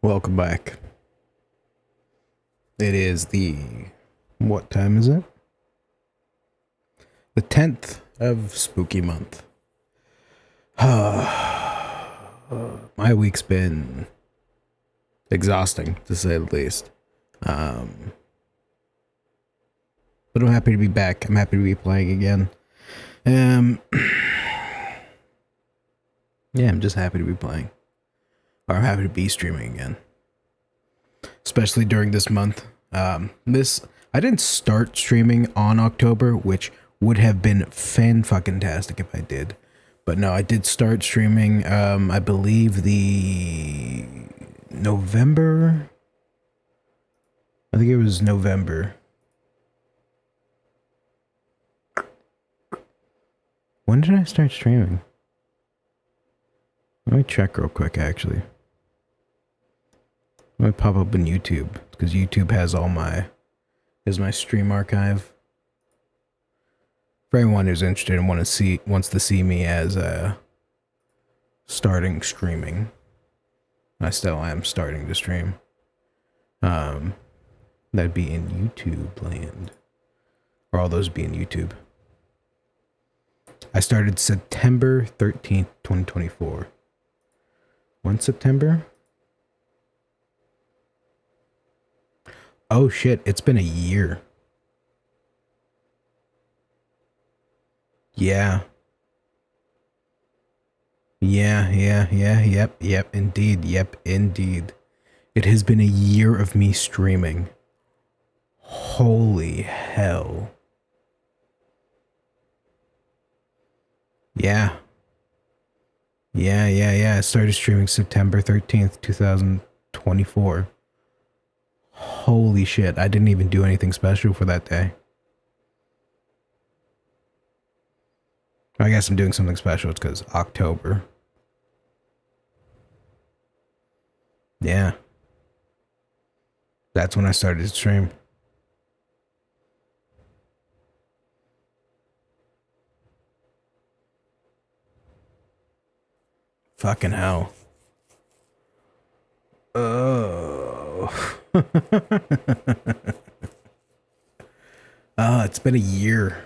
Welcome back. It is what time is it? The 10th of spooky month. My week's been exhausting, to say the least. But I'm happy to be back. I'm happy to be playing again. Yeah, I'm just happy to be playing. Or I'm happy to be streaming again. Especially during this month. I didn't start streaming on October, which would have been fan-fucking-tastic if I did. But no, I did start streaming, I believe the November? I think it was November. When did I start streaming? Let me check real quick, actually. Let me pop up on YouTube, because YouTube has is my stream archive. For anyone who's interested and wants to see me as starting streaming. I still am starting to stream. That'd be in YouTube land. Or all those be in YouTube. I started September 13th, 2024. When September? Oh shit, it's been a year. Yeah. Yep, indeed. It has been a year of me streaming. Holy hell. Yeah. I started streaming September 13th, 2024. Holy shit, I didn't even do anything special for that day. I guess I'm doing something special. It's because October. Yeah. That's when I started to stream. Fucking hell. Oh. It's been a year.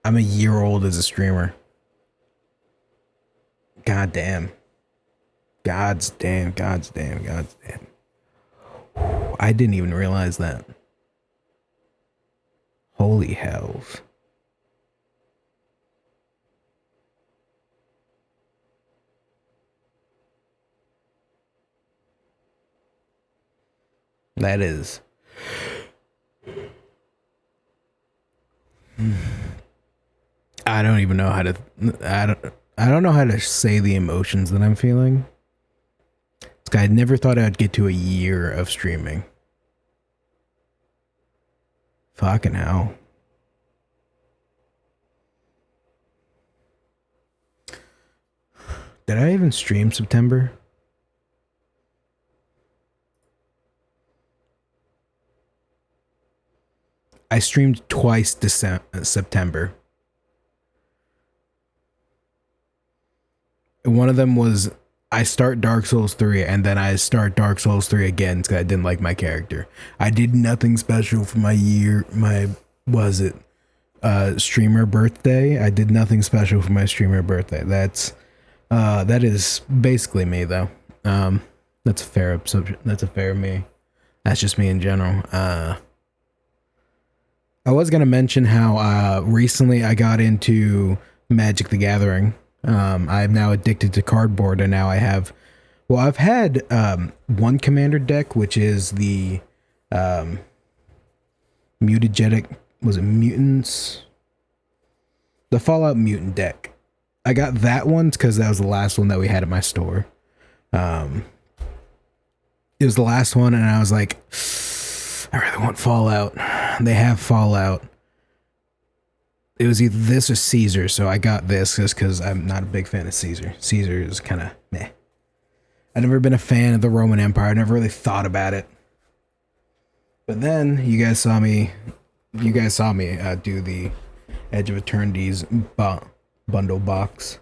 I'm a year old as a streamer. God damn. God's damn. I didn't even realize that. Holy hells. That is. I don't even know how to. I don't know how to say the emotions that I'm feeling. I never thought I'd get to a year of streaming. Fucking hell. Did I even stream September? I streamed twice September. One of them was I start Dark Souls 3 and then I start Dark Souls 3 again because I didn't like my character. I did nothing special for streamer birthday. I did nothing special for my streamer birthday. That is basically me though. That's a fair assumption. That's a fair me. That's just me in general. I was going to mention how recently I got into Magic the Gathering. I'm now addicted to cardboard, and now I've had one commander deck, which is the mutagenic, was it mutants? The Fallout mutant deck. I got that one because that was the last one that we had at my store. It was the last one, and I was like, I really want Fallout. They have Fallout. It was either this or Caesar, so I got this just because I'm not a big fan of Caesar. Caesar is kind of meh. I've never been a fan of the Roman Empire. I never really thought about it. But then you guys saw me do the Edge of Eternity's bundle box,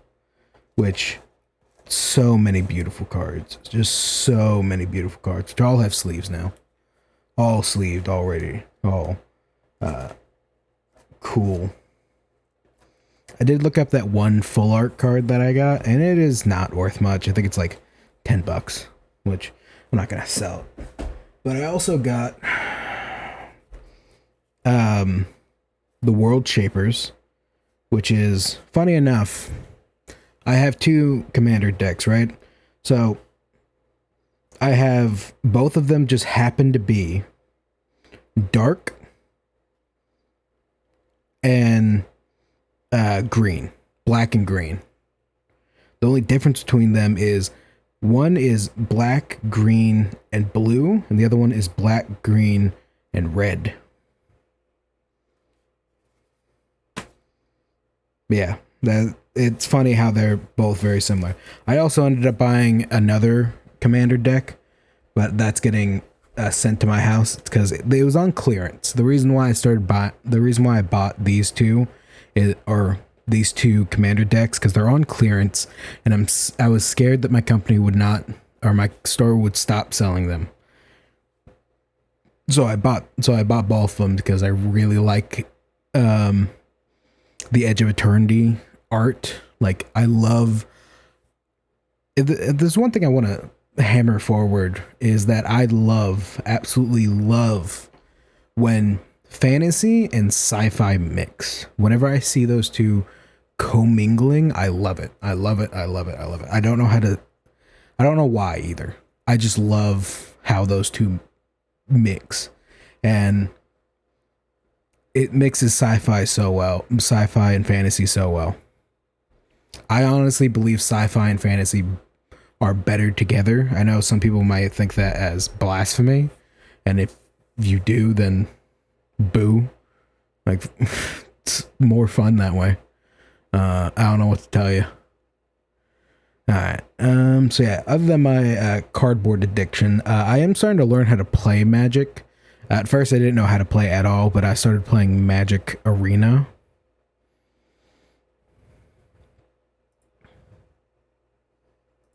which so many beautiful cards. Just so many beautiful cards. Which all have sleeves now. All sleeved already. All cool. I did look up that one full art card that I got, and it is not worth much. I think it's like $10, which I'm not gonna sell. But I also got the World Shapers, which is, funny enough, I have 2 commander decks, right? So I have both of them just happen to be dark and green, black and green. The only difference between them is one is black, green, and blue, and the other one is black, green, and red. Yeah, it's funny how they're both very similar. I also ended up buying another commander deck, but that's getting sent to my house because it was on clearance. The reason why I bought these two these 2 commander decks, because they're on clearance, and I was scared that my company would not, or my store would stop selling them. So I bought both of them because I really like the Edge of Eternity art. Like, I love, if there's one thing I want to hammer forward, is that I absolutely love when fantasy and sci-fi mix. Whenever I see those two commingling, I love it. I love it. I love it. I love it. I don't know why either. I just love how those two mix, and it mixes sci-fi and fantasy so well. I honestly believe sci-fi and fantasy are better together. I know some people might think that as blasphemy, and if you do, then boo. Like, it's more fun that way. I don't know what to tell you. Alright, so yeah, other than my cardboard addiction, I am starting to learn how to play Magic. At first I didn't know how to play at all, but I started playing Magic Arena.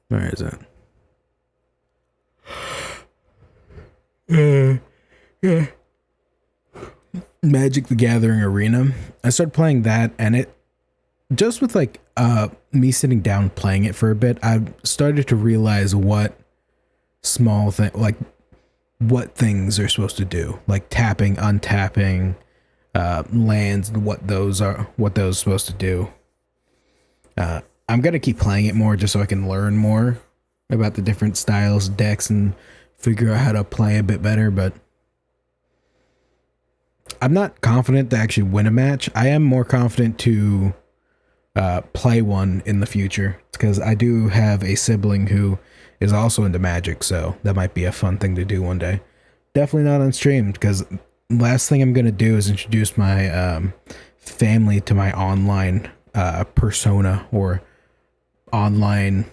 Where is it? Yeah. Magic the Gathering Arena. I started playing that, and it just with like me sitting down playing it for a bit, I started to realize what what things are supposed to do, like tapping, untapping, lands, and what those are supposed to do. I'm gonna keep playing it more just so I can learn more about the different styles, decks, and figure out how to play a bit better, but I'm not confident to actually win a match. I am more confident to play one in the future, because I do have a sibling who is also into Magic, so that might be a fun thing to do one day. Definitely not on stream, because last thing I'm going to do is introduce my family to my online persona, or online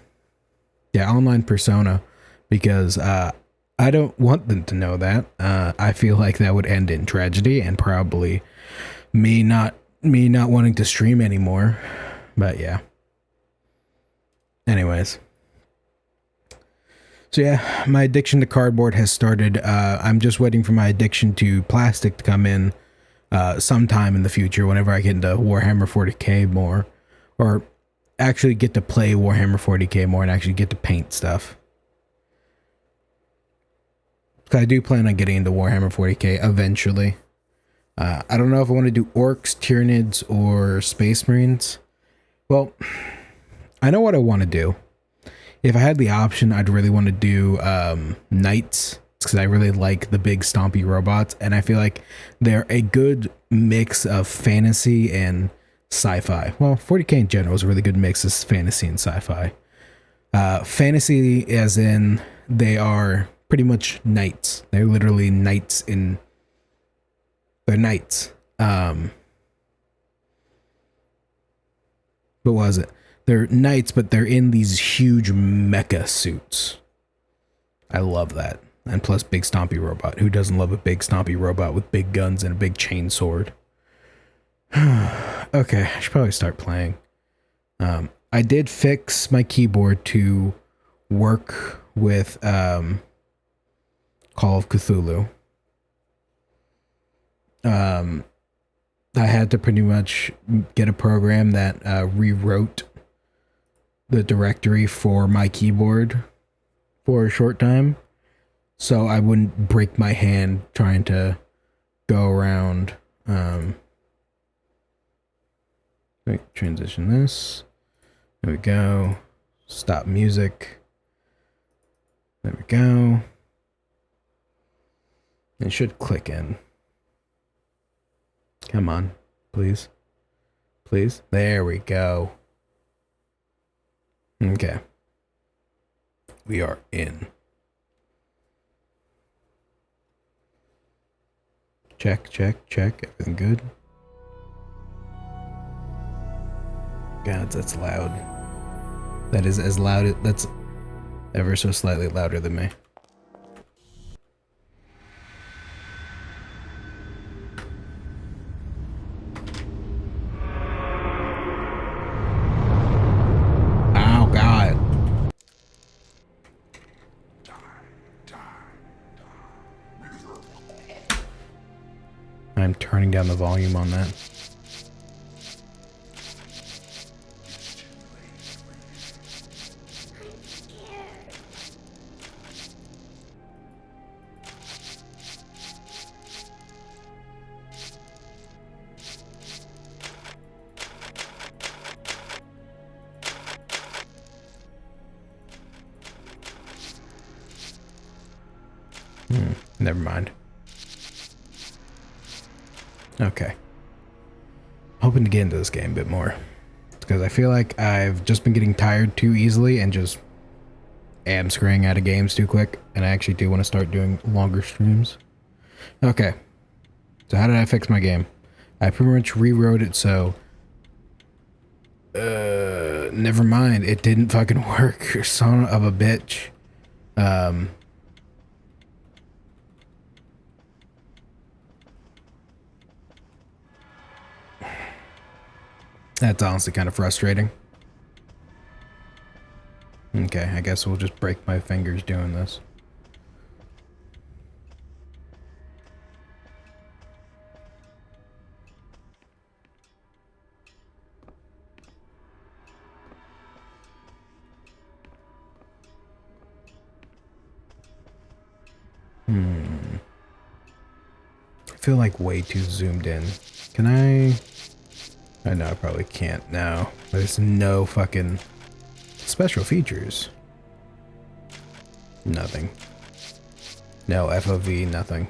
persona, because I don't want them to know that. I feel like that would end in tragedy and probably me not wanting to stream anymore. But yeah. Anyways. So yeah, my addiction to cardboard has started. I'm just waiting for my addiction to plastic to come in sometime in the future, whenever I get into Warhammer 40k more, or actually get to play Warhammer 40k more and actually get to paint stuff. I do plan on getting into Warhammer 40k eventually. I don't know if I want to do Orcs, Tyranids, or Space Marines. Well, I know what I want to do. If I had the option, I'd really want to do Knights, because I really like the big stompy robots, and I feel like they're a good mix of fantasy and sci-fi. Well, 40k in general is a really good mix of fantasy and sci-fi. Fantasy as in they are pretty much knights. They're literally knights in... They're knights. What was it? They're knights, but they're in these huge mecha suits. I love that. And plus big stompy robot. Who doesn't love a big stompy robot with big guns and a big chain sword? Okay, I should probably start playing. I did fix my keyboard to work with Call of Cthulhu. I had to pretty much get a program that rewrote the directory for my keyboard for a short time, so I wouldn't break my hand trying to go around. Transition this. There we go. Stop music. There we go. It should click in. Come on, please. Please. There we go. Okay. We are in. Check, check, check. Everything good? God, that's loud. That is as loud. That's ever so slightly louder than me. Oh, God. I'm turning down the volume on that. Never mind. Okay. Hoping to get into this game a bit more. Because I feel like I've just been getting tired too easily and just am screwing out of games too quick. And I actually do want to start doing longer streams. Okay. So how did I fix my game? I pretty much rewrote it so... never mind. It didn't fucking work. Son of a bitch. That's honestly kind of frustrating. Okay, I guess we'll just break my fingers doing this. I feel like way too zoomed in. Can I... I know I probably can't now. There's no fucking special features. Nothing. No FOV, nothing.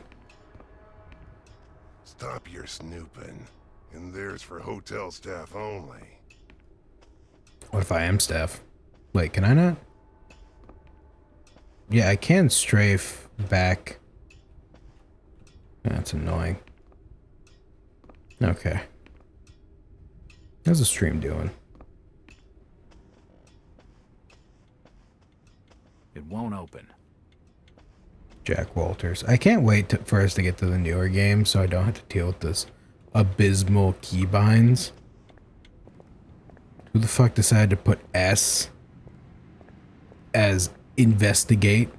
Stop your snooping. And there's for hotel staff only. What if I am staff? Wait, can I not? Yeah, I can strafe back. That's annoying. Okay. How's the stream doing? It won't open. Jack Walters. I can't wait for us to get to the newer game so I don't have to deal with this abysmal keybinds. Who the fuck decided to put S as investigate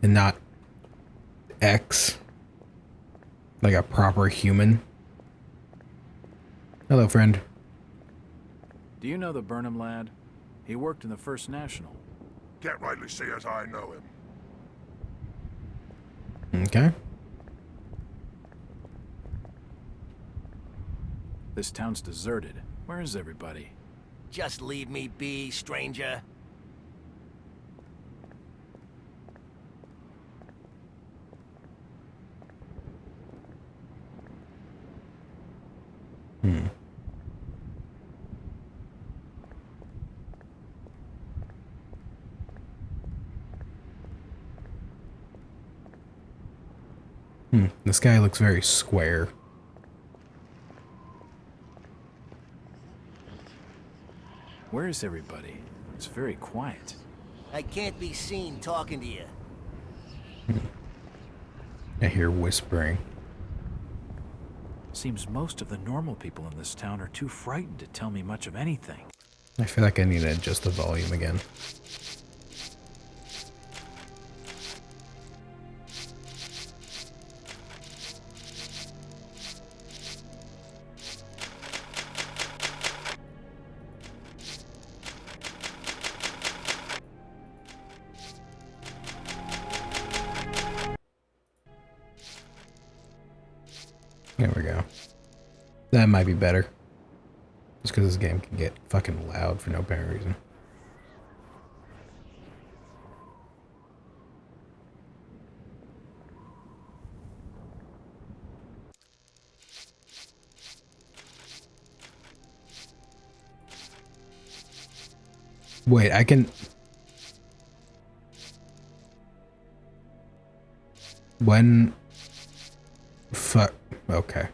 and not X? Like a proper human. Hello, friend. Do you know the Burnham lad? He worked in the First National. Can't rightly say as I know him. Okay. This town's deserted. Where is everybody? Just leave me be, stranger. This guy looks very square. Where is everybody? It's very quiet. I can't be seen talking to you. I hear whispering. Seems most of the normal people in this town are too frightened to tell me much of anything. I feel like I need to adjust the volume again. There we go. That might be better. Just because this game can get fucking loud for no apparent reason. Wait, I can... When... Fuck. Okay.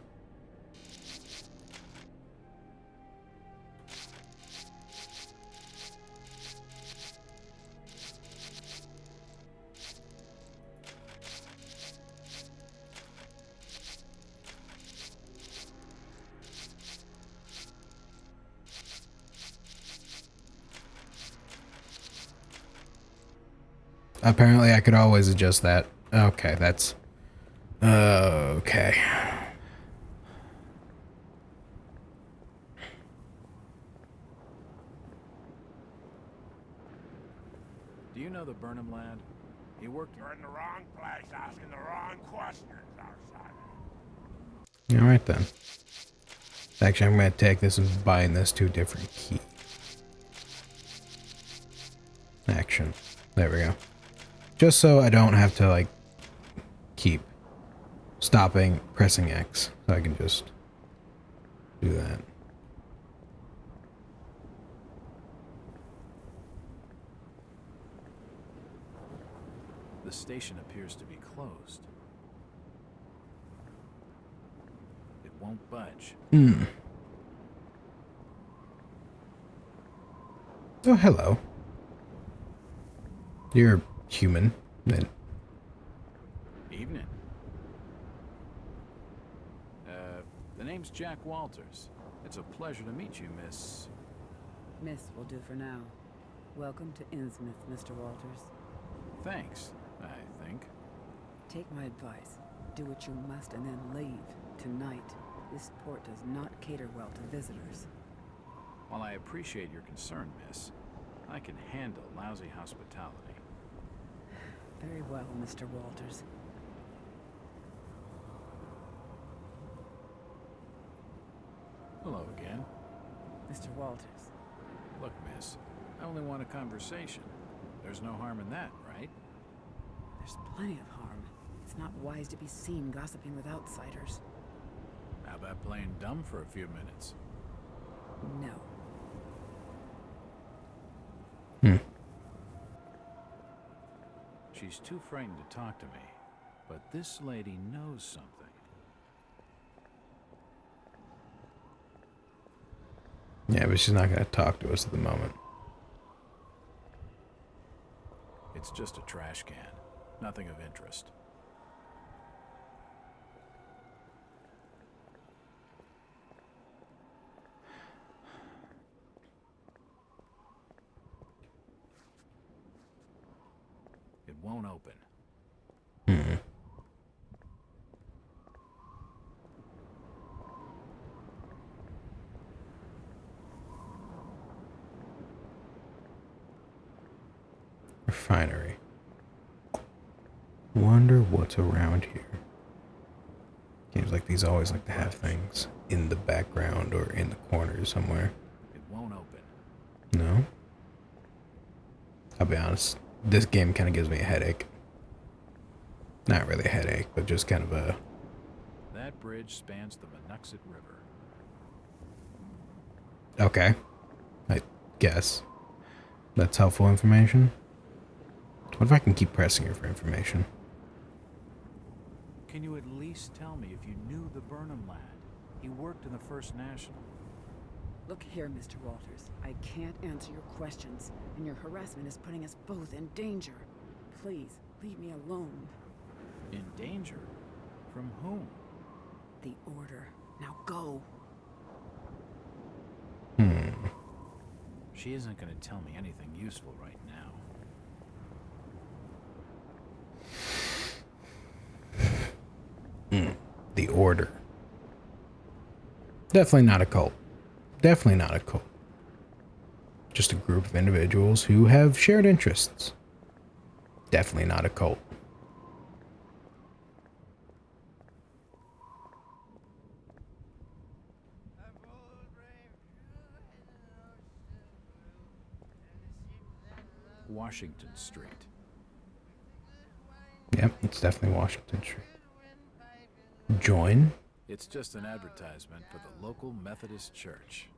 Apparently I could always adjust that. Okay, that's... Okay. Do you know the Burnham lad? He worked... You're in the wrong place, asking the wrong questions, our son. Alright then. Actually, I'm going to take this and bind this to a different key. Action. There we go. Just so I don't have to, like, keep stopping pressing X. So I can just do that. The station appears to be closed. It won't budge. Oh, hello. You're human, then. Evening. The name's Jack Walters. It's a pleasure to meet you, Miss... Miss will do for now. Welcome to Innsmouth, Mr. Walters. Thanks, I think. Take my advice. Do what you must and then leave. Tonight. This port does not cater well to visitors. While I appreciate your concern, Miss, I can handle lousy hospitality. Very well, Mr. Walters. Hello again. Mr. Walters. Look, Miss, I only want a conversation. There's no harm in that, right? There's plenty of harm. It's not wise to be seen gossiping with outsiders. How about playing dumb for a few minutes? No. She's too frightened to talk to me, but this lady knows something. Yeah, but she's not going to talk to us at the moment. It's just a trash can. Nothing of interest. It won't open. Refinery. Wonder what's around here. Games like these always like to have things in the background or in the corners somewhere. It won't open. No? I'll be honest. This game kind of gives me a headache. Not really a headache, but just kind of a... That bridge spans the Monuxet River. Okay. I guess. That's helpful information. What if I can keep pressing her for information? Can you at least tell me if you knew the Burnham lad? He worked in the First National. Look here, Mr. Walters. I can't answer your questions, and your harassment is putting us both in danger. Please, leave me alone. In danger? From whom? The order. Now go. She isn't going to tell me anything useful right now. The Order. Definitely not a cult. Definitely not a cult. Just a group of individuals who have shared interests. Definitely not a cult. Washington Street. Yep, it's definitely Washington Street. Join? It's just an advertisement for the local Methodist church.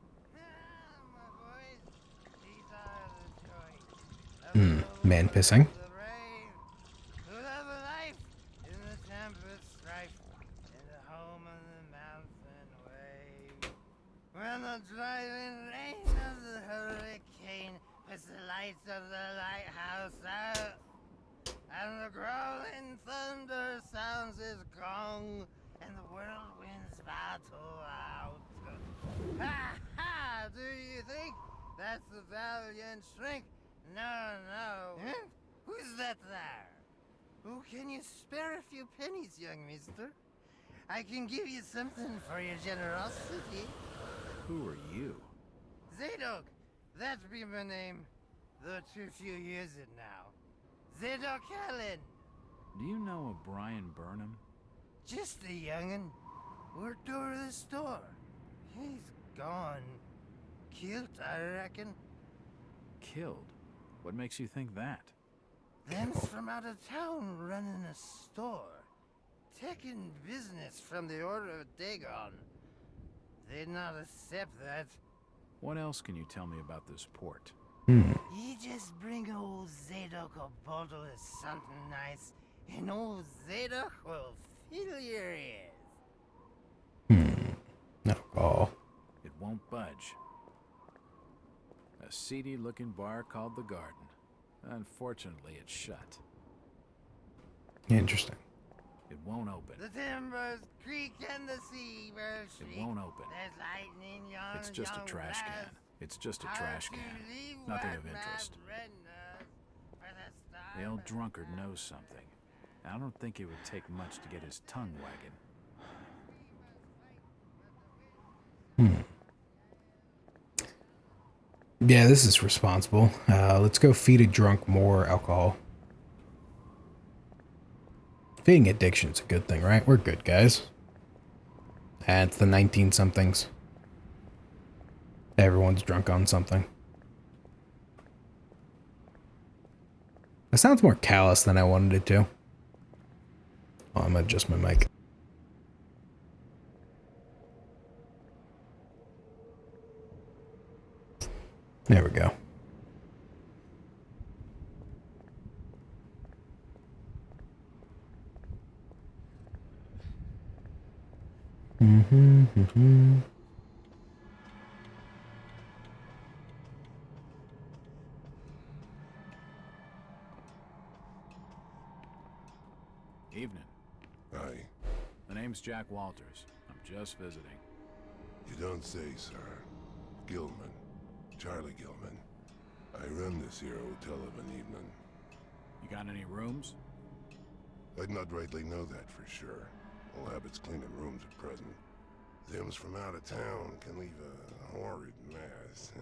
Man pissing. When the driving rain of the hurricane puts the lights of the lighthouse out, and the growling thunder sounds his gong, and the whirlwinds battle out. Ha ha! Do you think that's the valiant shrink? No. Huh? Who's that there? Oh, can you spare a few pennies, young mister? I can give you something for your generosity. Who are you? Zadok, that be my name, though too few years it now. Zadok Allen, Do you know a Brian Burnham? just a young'un. Worked over the store. He's gone. Killed, I reckon. Killed? What makes you think that? Them's from out of town running a store. Taking business from the Order of Dagon. They'd not accept that. What else can you tell me about this port? You just bring old Zadok a bottle of something nice, and old Zadok will fill your ears. Alcohol. It won't budge. A seedy-looking bar called The Garden. Unfortunately, it's shut. Interesting. It won't open. The timbers creak and the sea will shriek. It won't open. There's lightning yon It's just a young trash can. blast. It's just a How trash to can. leave Nothing what of my interest. red nose for the star The old that drunkard knows something. I don't think it would take much to get his tongue wagging. Yeah, this is responsible. Let's go feed a drunk more alcohol. Feeding addiction's a good thing, right? We're good, guys. And it's the 19-somethings. Everyone's drunk on something. That sounds more callous than I wanted it to. Oh, I'm gonna adjust my mic. There we go. Mm-hmm. Evening. Aye. The name's Jack Walters. I'm just visiting. You don't say, sir. Gilman. Charlie Gilman. I run this here hotel of an evening. You got any rooms? I'd not rightly know that for sure. All habits cleaning rooms at present. Them's from out of town can leave a horrid mess.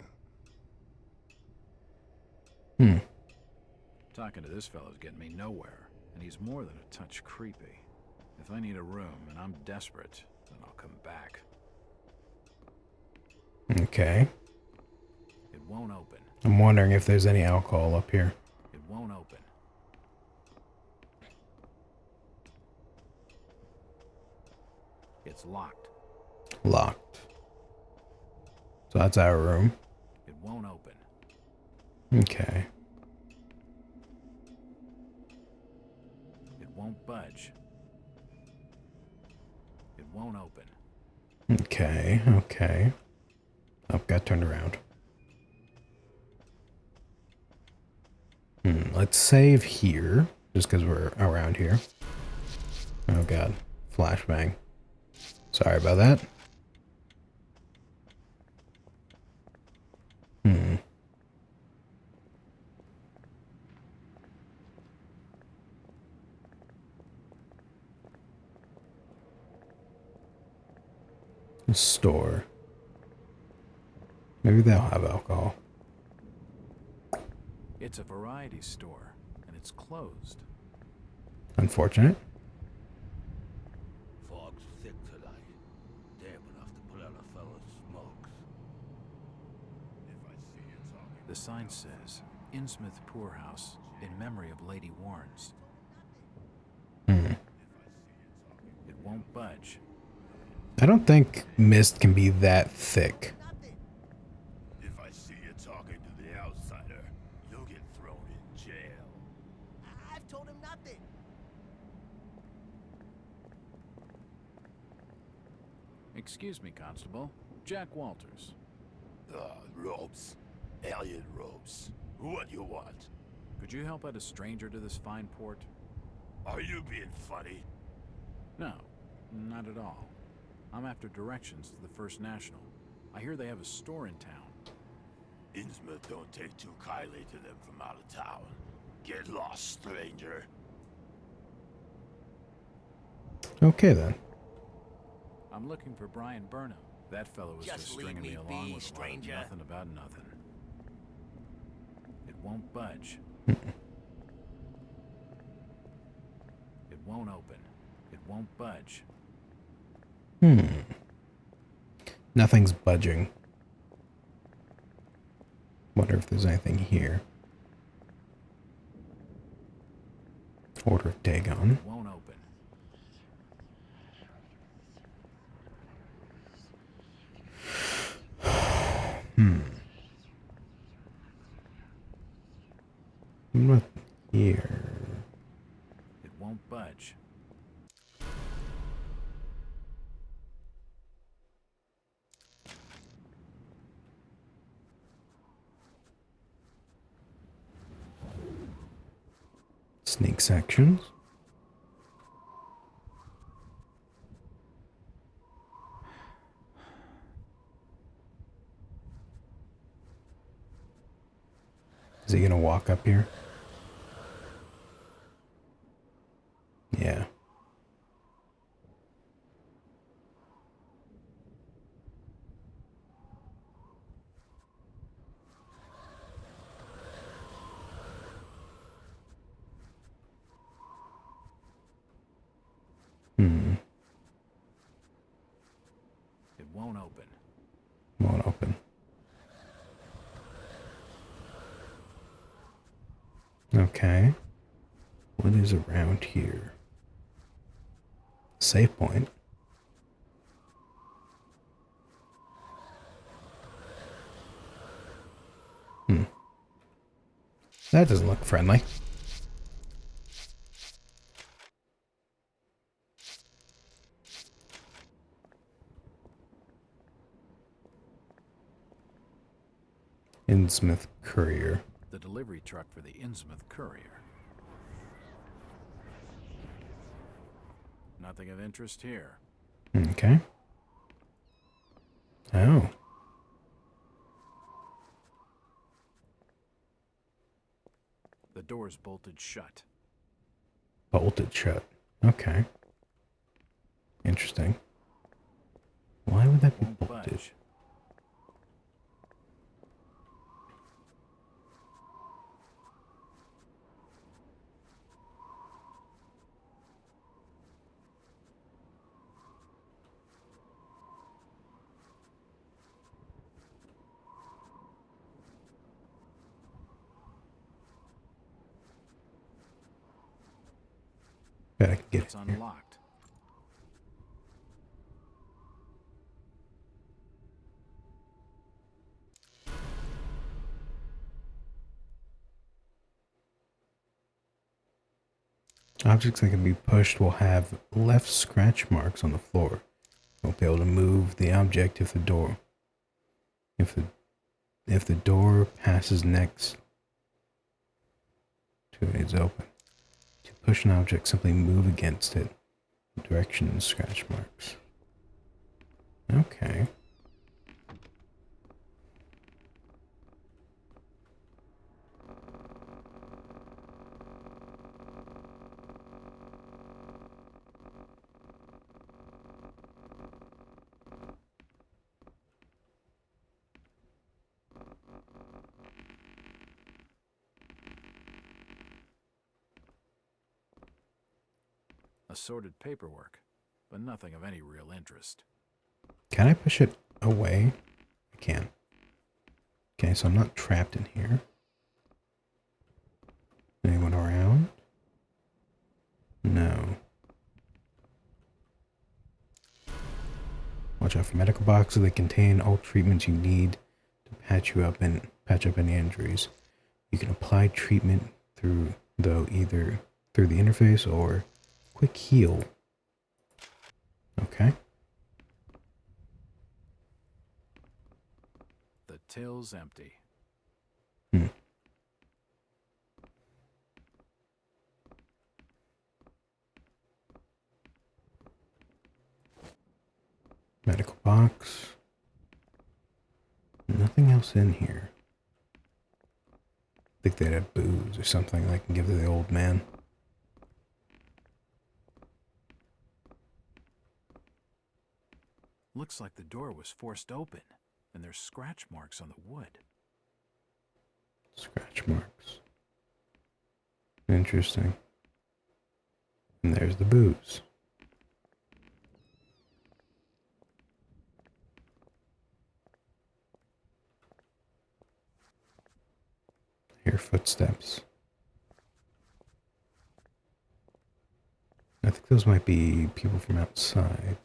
Talking to this fellow's getting me nowhere, and he's more than a touch creepy. If I need a room and I'm desperate, then I'll come back. Okay. It won't open. I'm wondering if there's any alcohol up here. It won't open. It's locked. Locked. So that's our room. It won't open. Okay. It won't budge. It won't open. Okay, okay. Oh, got turned around. Let's save here, just because we're around here. Oh god. Flashbang. Sorry about that. A store. Maybe they'll have alcohol. It's a variety store, and it's closed. Unfortunate. Fog's thick tonight. Damp enough to put out a fella's smokes. The sign says, Innsmouth Poorhouse, in memory of Lady Warnes. Hmm. It won't budge. I don't think mist can be that thick. If I see you talking to the outsider, you'll get thrown in jail. I've told him nothing. Excuse me, Constable. Jack Walters. Robes. Alien robes. What you want? Could you help out a stranger to this fine port? Are you being funny? No, not at all. I'm after directions to the First National. I hear they have a store in town. Innsmouth don't take too kindly to them from out of town. Get lost, stranger. Okay then. I'm looking for Brian Burnham. That fellow was just leave stringing me me along be, with a lot of stranger. nothing about nothing. It won't budge. Hmm. It won't open. It won't budge. Nothing's budging. Wonder if there's anything here. Order of Dagon. It won't open. I'm not here. It won't budge. Sneak sections. Is he gonna walk up here? Yeah. It won't open. Won't open. Okay. What is around here? Save point. That doesn't look friendly. Innsmouth Courier. The delivery truck for the Innsmouth Courier. Nothing of interest here. Okay. Oh. The door's bolted shut. Bolted shut. Okay. Interesting. Why would that be Won't bolted? budge. Bet I can get It's it here. unlocked. Objects that can be pushed will have left scratch marks on the floor. Won't be able to move the object if the door passes next to it is open. To push an object, simply move against it. Direction and scratch marks. Okay. Assorted paperwork, but nothing of any real interest. Can I push it away? I can. Okay, so I'm not trapped in here. Anyone around? No. Watch out for medical boxes. They contain all treatments you need to patch up any injuries. You can apply treatment either through the interface or quick heal. Okay. The till's empty. Medical box. Nothing else in here. I think they'd have booze or something I can give to the old man. Looks like the door was forced open, and there's scratch marks on the wood. Scratch marks. Interesting. And there's the booze. Hear footsteps. I think those might be people from outside.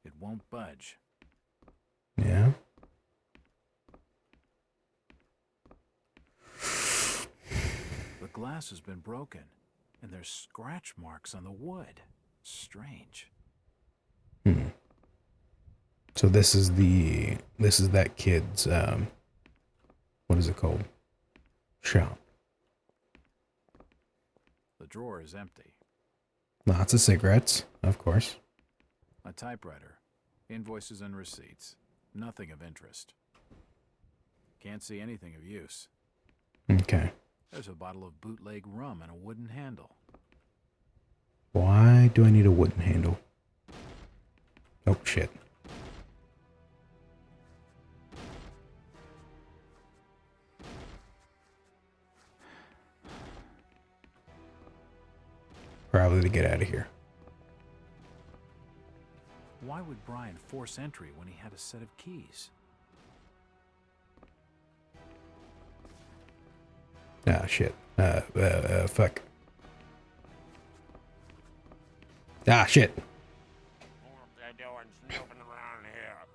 It won't budge. Yeah? The glass has been broken, and there's scratch marks on the wood. Strange. So this is that kid's, what is it called? Shop. The drawer is empty. Lots of cigarettes, of course. A typewriter, invoices and receipts. Nothing of interest. Can't see anything of use. Okay. There's a bottle of bootleg rum and a wooden handle. Why do I need a wooden handle? Oh, shit. Probably to get out of here. Why would Brian force entry when he had a set of keys? Ah, shit. Fuck. Ah, shit. What they doing snooping around here?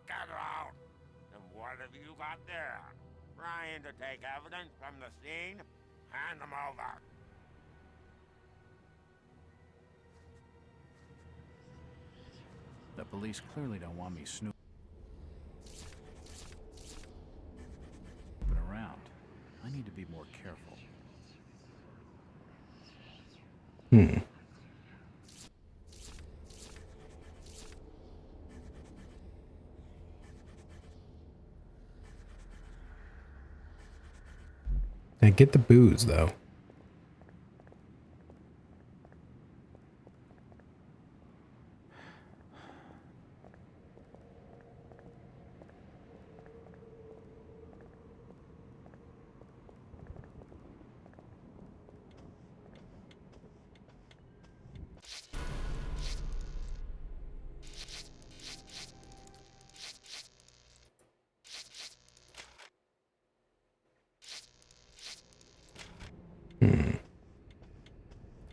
Get out! And what have you got there? Trying to take evidence from the scene? Hand them over. The police clearly don't want me snooping around. I need to be more careful. Now get the booze, though.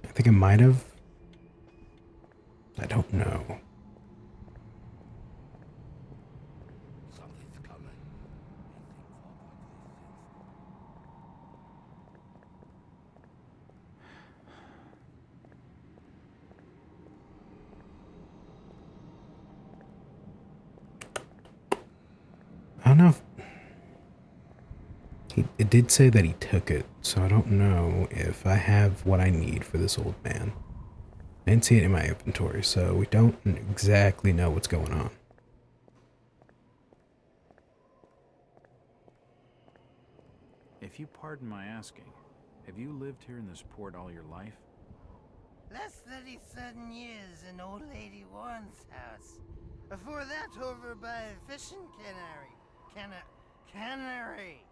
I think I might have. I don't know. Something's coming. I don't know if it did say that he took it, so I don't know if I have what I need for this old man. I didn't see it in my inventory, so we don't exactly know what's going on. If you pardon my asking, have you lived here in this port all your life? Less 37 years in Old Lady Warren's house. Before that, over by fishing cannery. Cannery.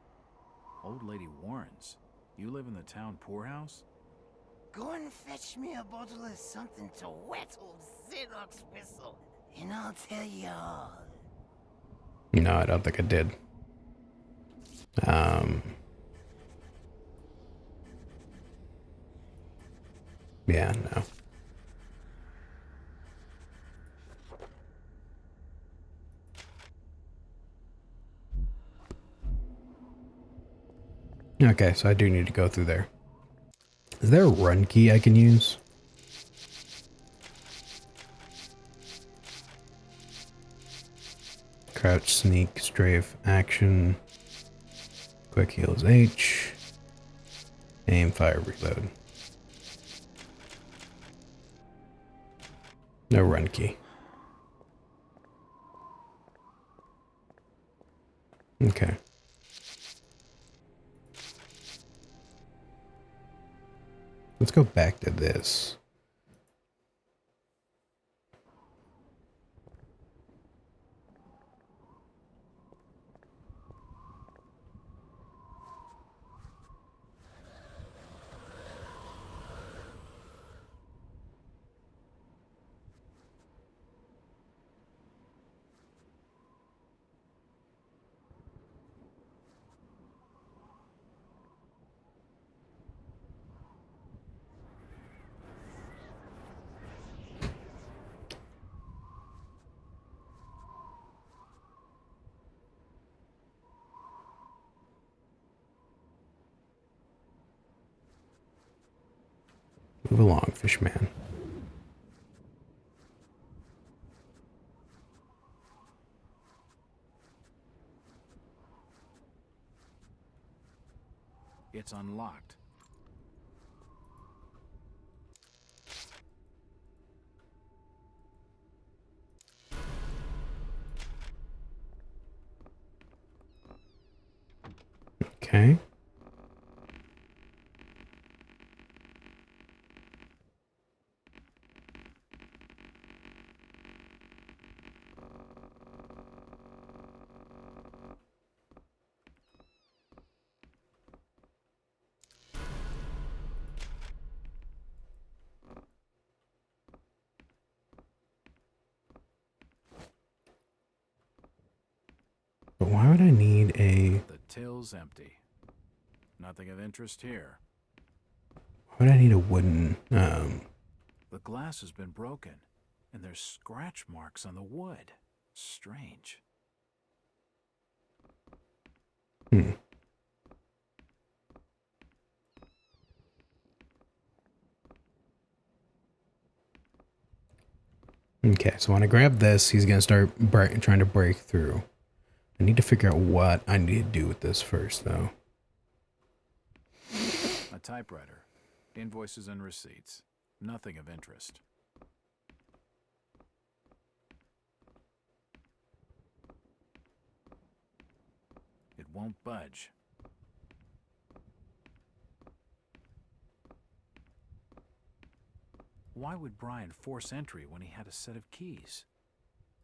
Old Lady Warren's? You live in the town poorhouse? Go and fetch me a bottle of something to wet old Xerox whistle, and I'll tell you all. No, I don't think I did. Yeah, no. Okay, so I do need to go through there. Is there a run key I can use? Crouch, sneak, strafe, action. Quick heals H. Aim, fire, reload. No run key. Okay. Let's go back to this. Move along, fishman. It's unlocked. Okay. But why would I need a... The till's empty. Nothing of interest here. Why would I need a wooden... The glass has been broken, and there's scratch marks on the wood. Strange. Okay, so when I grab this, he's gonna start trying to break through. I need to figure out what I need to do with this first, though. A typewriter. Invoices and receipts. Nothing of interest. It won't budge. Why would Brian force entry when he had a set of keys?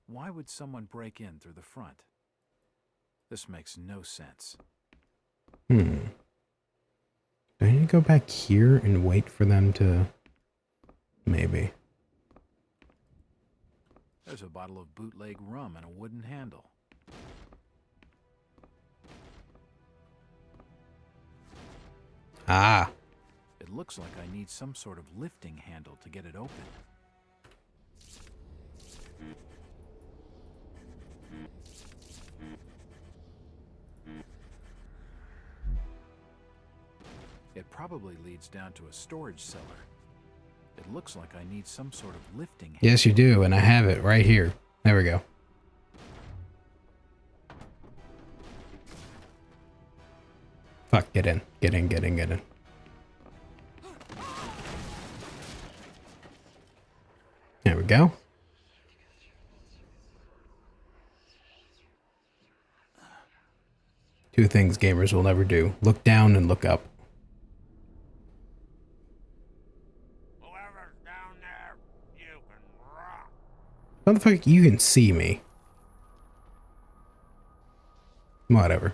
Why would someone break in through the front? This makes no sense. Do I need to go back here and wait for them to... Maybe. There's a bottle of bootleg rum and a wooden handle. Ah! It looks like I need some sort of lifting handle to get it open. It probably leads down to a storage cellar. It looks like I need some sort of lifting handle. Yes, you do, and I have it right here. There we go. Fuck, get in. Get in, get in, get in. There we go. Two things gamers will never do. Look down and look up. Whoever's down there, you can rock. Motherfucker, you can see me. Whatever.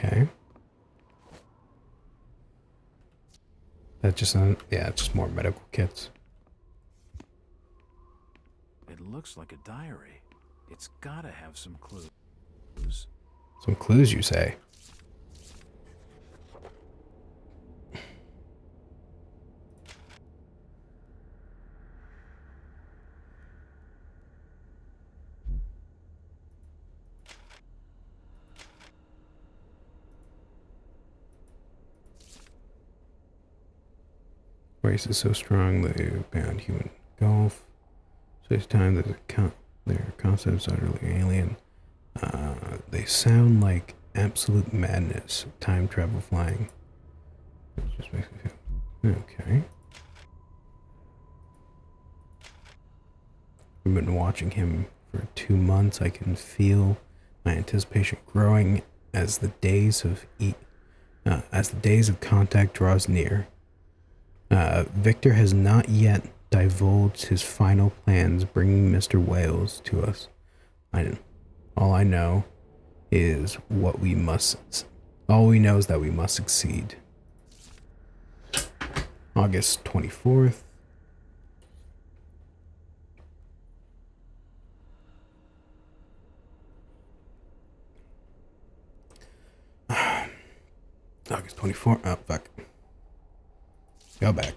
Okay. That just yeah, it's just more medical kits. It looks like a diary. It's gotta have some clues. Some clues, you say? Race is so strong they banned human golf. Space time that their concepts are utterly alien. They sound like absolute madness. Time travel flying. It just makes me feel okay. We've been watching him for 2 months. I can feel my anticipation growing as the days of contact draws near. Victor has not yet divulged his final plans bringing Mr. Wales to us. All we know is that we must succeed. August 24th. August 24th. Oh, fuck. Go back.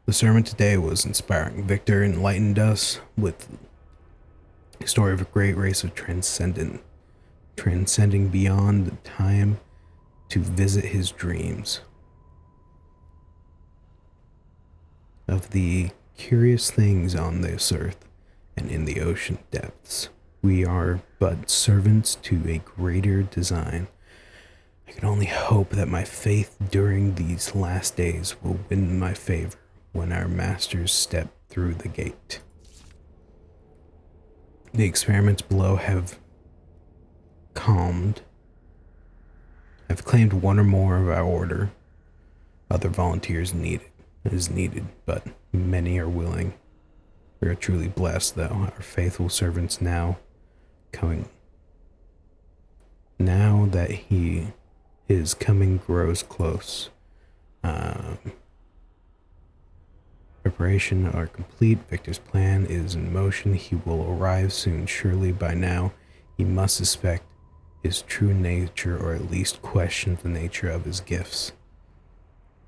The sermon today was inspiring. Victor enlightened us with a story of a great race of transcending beyond the time to visit his dreams. Of the curious things on this earth and in the ocean depths, we are but servants to a greater design. I can only hope that my faith during these last days will win my favor when our masters step through the gate. The experiments below have claimed one or more of our order. Other volunteers is needed, but many are willing. We are truly blessed, though, our faithful servants now that his coming grows close. Preparation are complete. Victor's plan is in motion. He will arrive soon. Surely by now he must suspect his true nature, or at least question the nature of his gifts.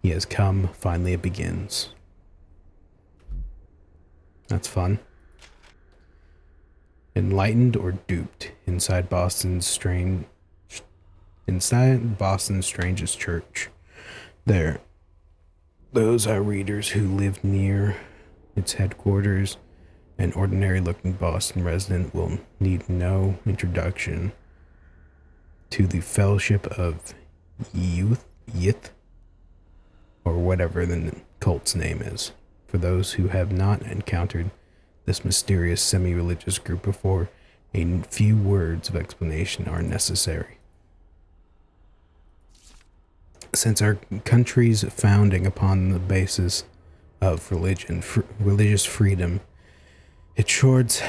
He has come. Finally it begins. That's fun. Enlightened or duped inside Boston's strangest church. Those are readers who live near its headquarters. An ordinary-looking Boston resident will need no introduction to the Fellowship of Yith, or whatever the cult's name is. For those who have not encountered this mysterious semi-religious group before, a few words of explanation are necessary. Since our country's founding upon the basis of religious freedom, it sure has.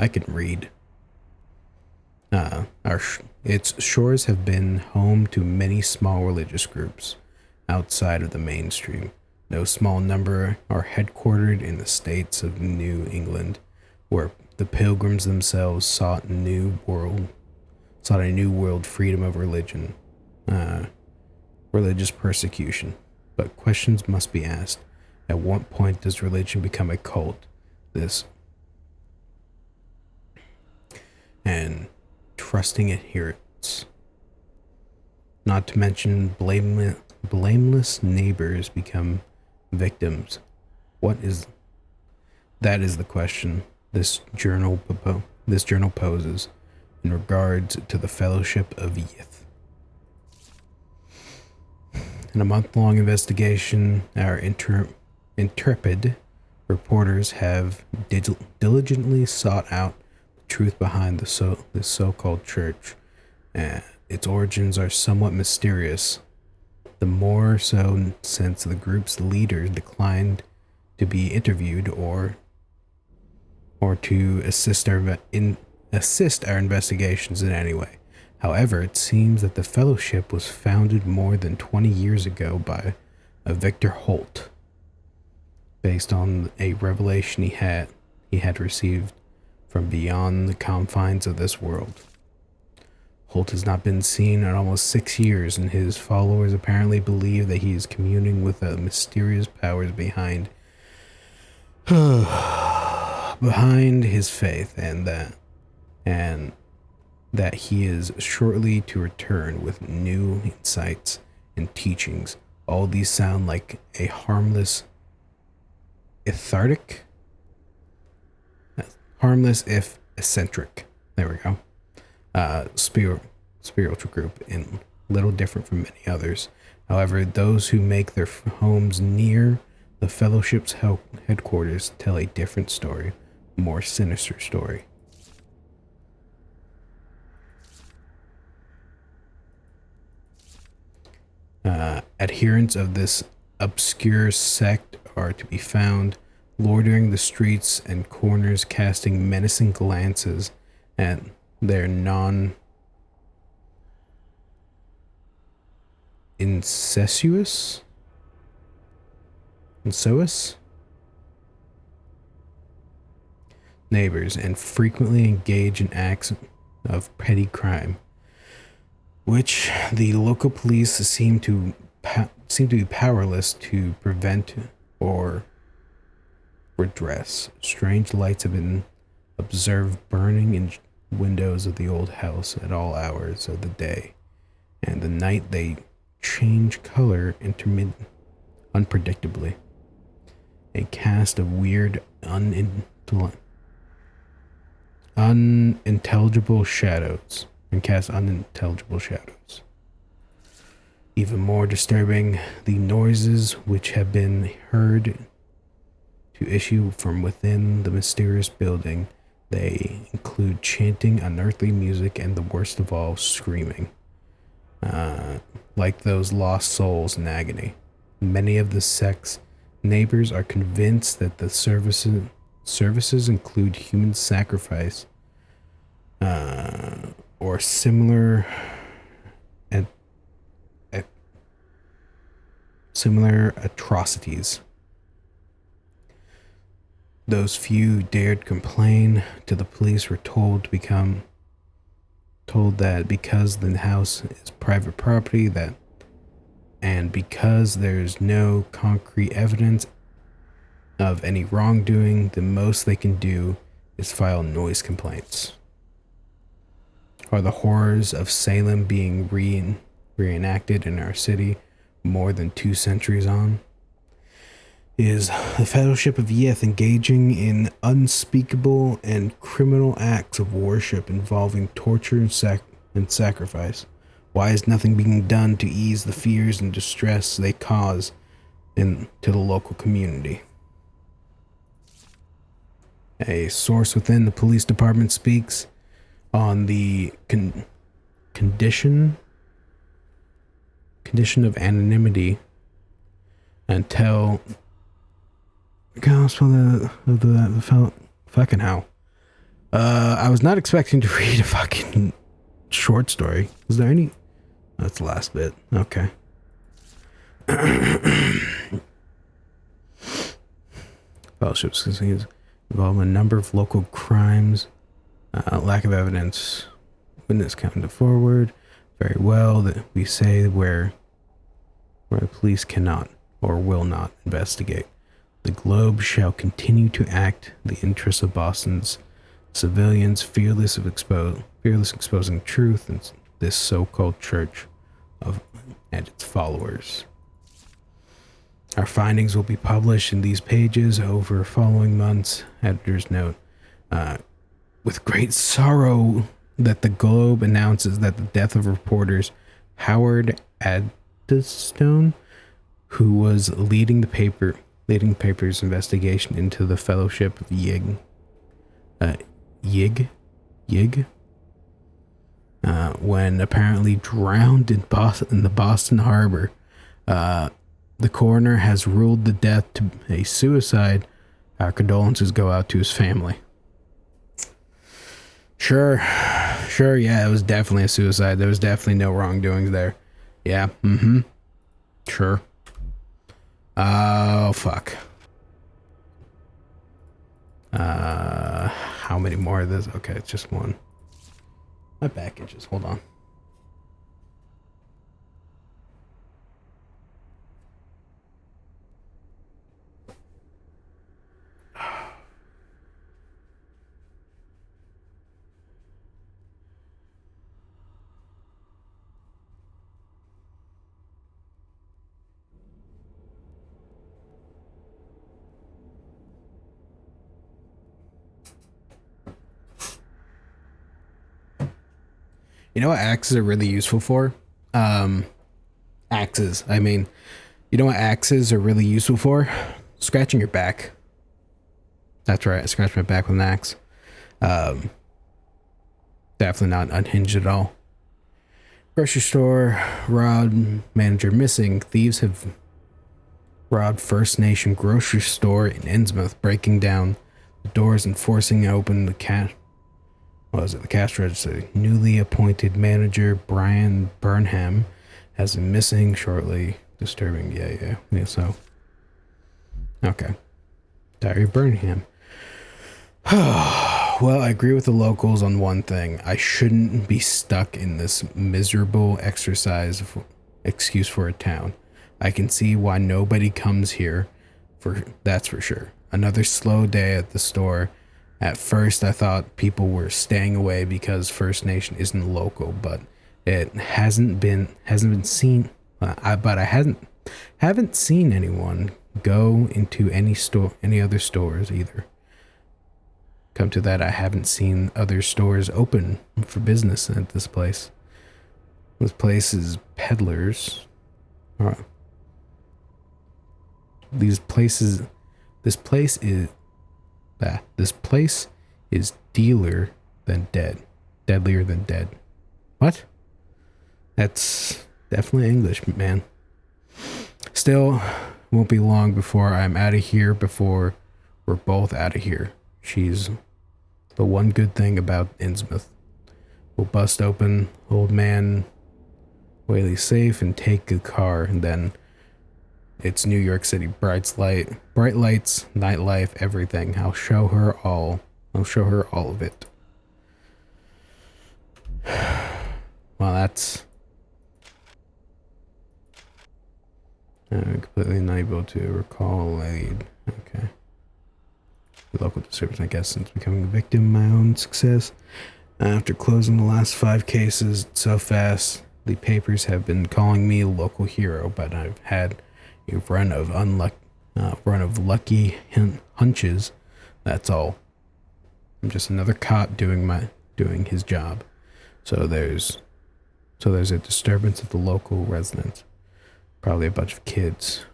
I can read. Its shores have been home to many small religious groups outside of the mainstream. No small number are headquartered in the states of New England, where the pilgrims themselves sought a new world freedom of religion, religious persecution. But questions must be asked. At what point does religion become a cult? And trusting adherents. Not to mention blameless neighbors become victims. That is the question this journal poses in regards to the Fellowship of Yith. In a month-long investigation, our intrepid reporters have diligently sought out the truth behind this so-called church. Its origins are somewhat mysterious, the more so since the group's leader declined to be interviewed or to assist our assist our investigations in any way. However, it seems that the Fellowship was founded more than 20 years ago by a Victor Holt, based on a revelation he had received from beyond the confines of this world. Holt has not been seen in almost 6 years, and his followers apparently believe that he is communing with the mysterious powers behind his faith, and that he is shortly to return with new insights and teachings. All these sound like a harmless harmless if eccentric. There we go. Spiritual group, and little different from many others. However, those who make their homes near the Fellowship's headquarters tell a different story, a more sinister story. Adherents of this obscure sect are to be found loitering the streets and corners, casting menacing glances at their incestuous neighbors, and frequently engage in acts of petty crime, which the local police seem to be powerless to prevent or redress. Strange lights have been observed burning in windows of the old house at all hours of the day and the night. They change color unpredictably. A cast of weird, unintelligible shadows. Even more disturbing, the noises which have been heard to issue from within the mysterious building. They include chanting, unearthly music, and the worst of all, screaming. Like those lost souls in agony. Many of the sect's neighbors are convinced that the services include human sacrifice or similar atrocities. Those few dared complain to the police were told that because the house is private property, and because there's no concrete evidence of any wrongdoing, the most they can do is file noise complaints. Are the horrors of Salem being reenacted in our city more than 2 centuries on? Is the Fellowship of Yeth engaging in unspeakable and criminal acts of worship involving torture and sacrifice? Why is nothing being done to ease the fears and distress they cause to the local community? A source within the police department speaks on the condition of anonymity until the fellow. Fucking hell. I was not expecting to read a fucking short story. Is there any? That's the last bit. Okay. Fellowships continues involved in a number of local crimes. Lack of evidence. Witness counted forward. Very well that we say where the police cannot or will not investigate. The Globe shall continue to act the interests of Boston's civilians, fearless exposing truth in this so-called church and its followers. Our findings will be published in these pages over following months. Editor's note. With great sorrow that the Globe announces that the death of reporters Howard Addistone, who was leading the paper's investigation into the Fellowship of Yig, when apparently drowned in the Boston Harbor. The coroner has ruled the death to a suicide. Our condolences go out to his family. Sure. Sure, yeah, it was definitely a suicide. There was definitely no wrongdoings there. Yeah, mm-hmm. Sure. Oh, fuck. How many more of this? Okay, it's just one. My back itches. Hold on. You know what axes are really useful for? Axes. I mean, you know what axes are really useful for? Scratching your back. That's right. I scratched my back with an axe. Definitely not unhinged at all. Grocery store, robbed, manager missing. Thieves have robbed First Nation grocery store in Innsmouth, breaking down the doors and forcing open the the cash register. Newly appointed manager Brian Burnham has been missing shortly. Disturbing. Yeah, so. Okay. Diary of Burnham. Well, I agree with the locals on one thing. I shouldn't be stuck in this miserable excuse for a town. I can see why nobody comes here, that's for sure. Another slow day at the store. At first, I thought people were staying away because First Nation isn't local, but it hasn't been seen. But I haven't seen anyone go into any other stores either. Come to that, I haven't seen other stores open for business at this place. This place is peddlers. This place is dealer than dead. Deadlier than dead. What? That's definitely English, man. Still, won't be long before I'm out of here, before we're both out of here. She's the one good thing about Innsmouth. We'll bust open old man Whaley's safe and take the car, and then it's New York City. Bright lights, nightlife, everything. I'll show her all of it. Well, that's I'm completely unable to recall aid. Okay. The local disturbance, I guess, since becoming a victim of my own success. After closing the last 5 cases so fast, the papers have been calling me a local hero, but I've had a run of lucky hunches. That's all. I'm just another cop doing his job. So there's a disturbance at the local residence. Probably a bunch of kids.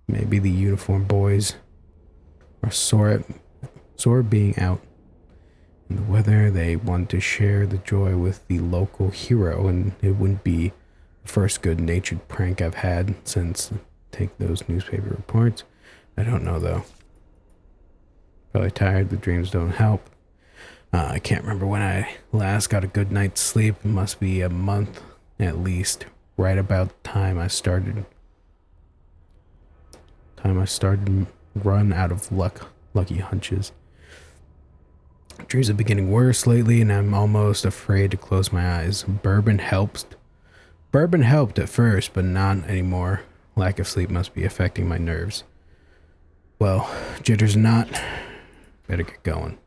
Maybe the uniform boys are sore being out in the weather. They want to share the joy with the local hero, and it wouldn't be the first good-natured prank I've had since take those newspaper reports. I don't know though. Probably tired. The dreams don't help. I can't remember when I last got a good night's sleep. It must be a month at least. Right about the time I started run out of lucky hunches. Dreams have been getting worse lately, and I'm almost afraid to close my eyes. Bourbon helped at first, but not anymore. Lack of sleep must be affecting my nerves. Well, jitters not. Better get going.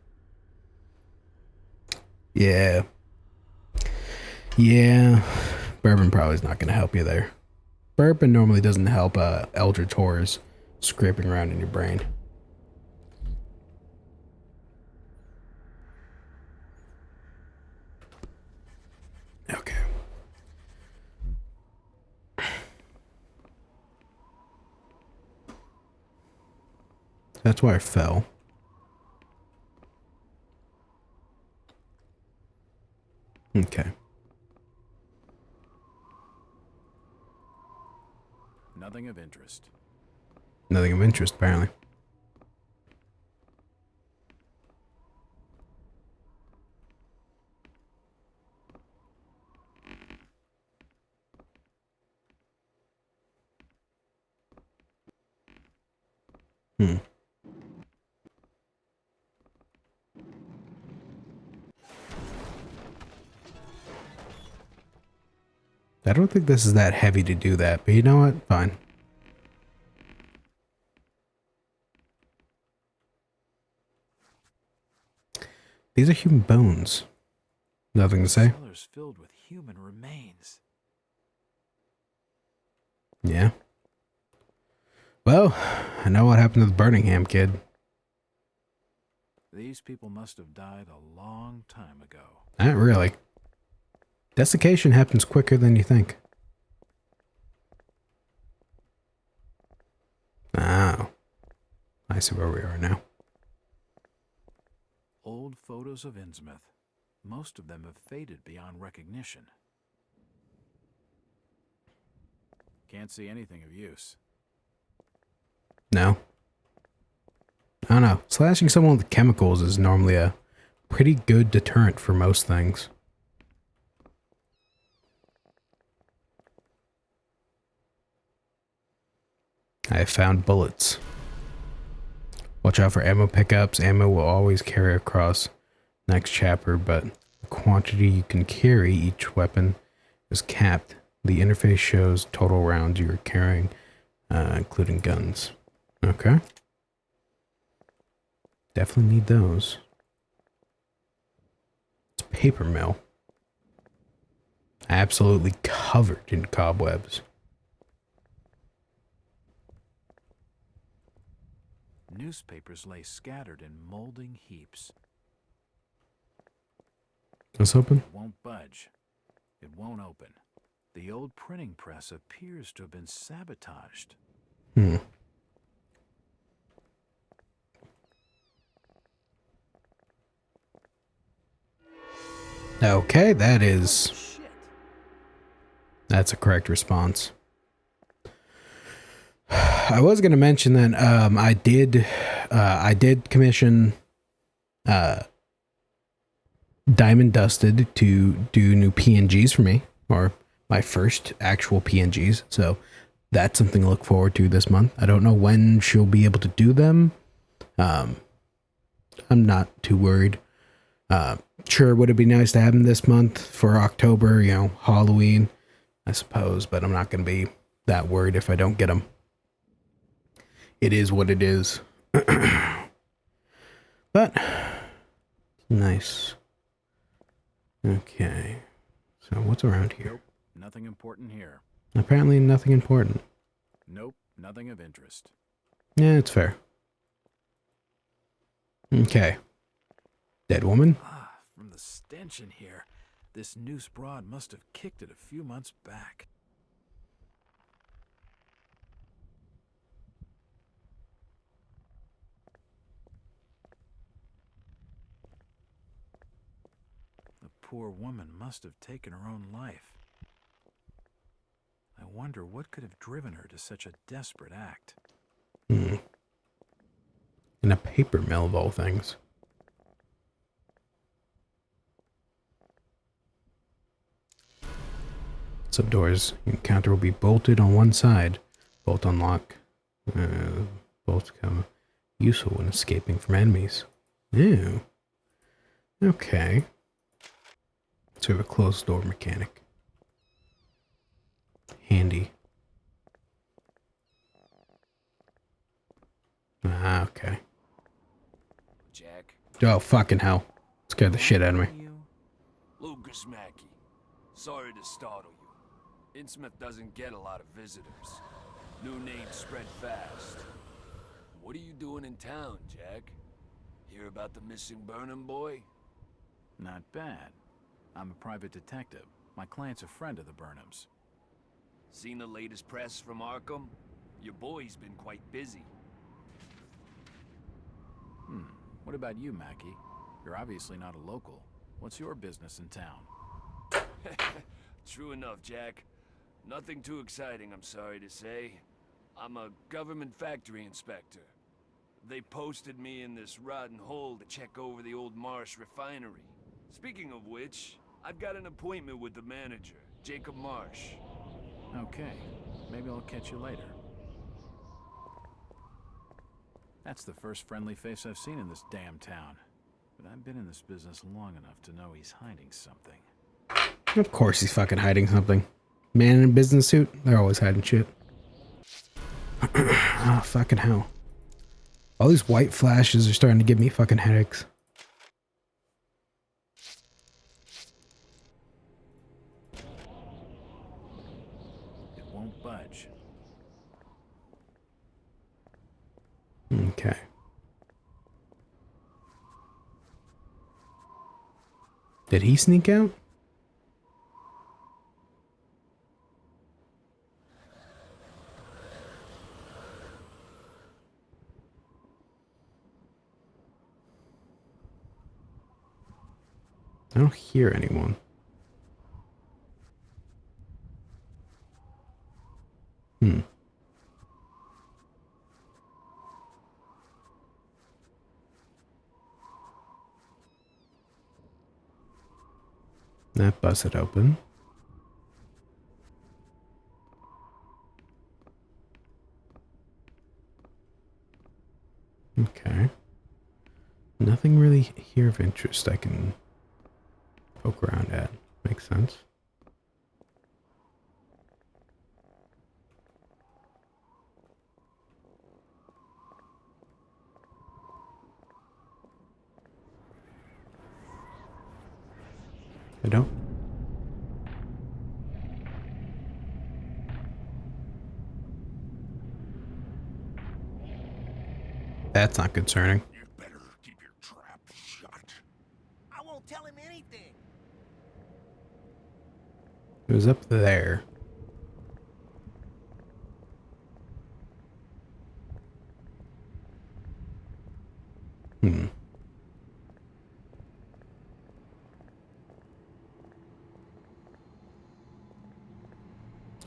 Yeah. Bourbon probably is not going to help you there. Bourbon normally doesn't help Elder Taurus scraping around in your brain. Okay. That's why I fell. Okay. Nothing of interest. Nothing of interest, apparently. I don't think this is that heavy to do that, but you know what? Fine. These are human bones. Nothing to say. Cellars filled with human remains. Yeah. Well, I know what happened to the Birmingham kid. These people must have died a long time ago. Not really. Desiccation happens quicker than you think. Oh. I see where we are now. Old photos of Innsmouth. Most of them have faded beyond recognition. Can't see anything of use. No. I don't know. Slashing someone with chemicals is normally a pretty good deterrent for most things. I have found bullets. Watch out for ammo pickups. Ammo will always carry across next chapter, but the quantity you can carry each weapon is capped. The interface shows total rounds you are carrying, including guns. Okay. Definitely need those. It's a paper mill. Absolutely covered in cobwebs. Newspapers lay scattered in molding heaps. Let's open. It won't budge. It won't open. The old printing press appears to have been sabotaged. Okay, that is... Shit. That's a correct response. I was going to mention that I did commission Diamond Dusted to do new PNGs for me, or my first actual PNGs. So that's something to look forward to this month. I don't know when she'll be able to do them. I'm not too worried. Sure, would it be nice to have them this month for October, you know, Halloween, I suppose, but I'm not going to be that worried if I don't get them. It is what it is. But nice. Okay. So what's around here? Nope, nothing important here. Apparently nothing important. Nope, nothing of interest. Yeah, it's fair. Okay. Dead woman? Ah, from the stench in here, this noose broad must have kicked it a few months back. The poor woman must have taken her own life. I wonder what could have driven her to such a desperate act. In a paper mill of all things. Some doors you encounter will be bolted on one side. Bolt unlock. Bolts become useful when escaping from enemies. Ew. Okay. So we have a closed door mechanic. Handy. Ah, okay. Jack. Oh, fucking hell. Scared the shit out of me. Lucas Mackey. Sorry to startle you. Innsmouth doesn't get a lot of visitors. New names spread fast. What are you doing in town, Jack? Hear about the missing Burnham boy? Not bad. I'm a private detective. My client's a friend of the Burnhams. Seen the latest press from Arkham? Your boy's been quite busy. What about you, Mackie? You're obviously not a local. What's your business in town? True enough, Jack. Nothing too exciting, I'm sorry to say. I'm a government factory inspector. They posted me in this rotten hole to check over the old Marsh refinery. Speaking of which, I've got an appointment with the manager, Jacob Marsh. Okay, maybe I'll catch you later. That's the first friendly face I've seen in this damn town. But I've been in this business long enough to know he's hiding something. Of course he's fucking hiding something. Man in a business suit? They're always hiding shit. Ah, fucking hell. All these white flashes are starting to give me fucking headaches. It won't budge. Okay. Did he sneak out? I don't hear anyone. That busted open. Okay. Nothing really here of interest I can poke around at. Makes sense. I don't. That's not concerning. You better keep your trap shut. I won't tell him anything. It was up there.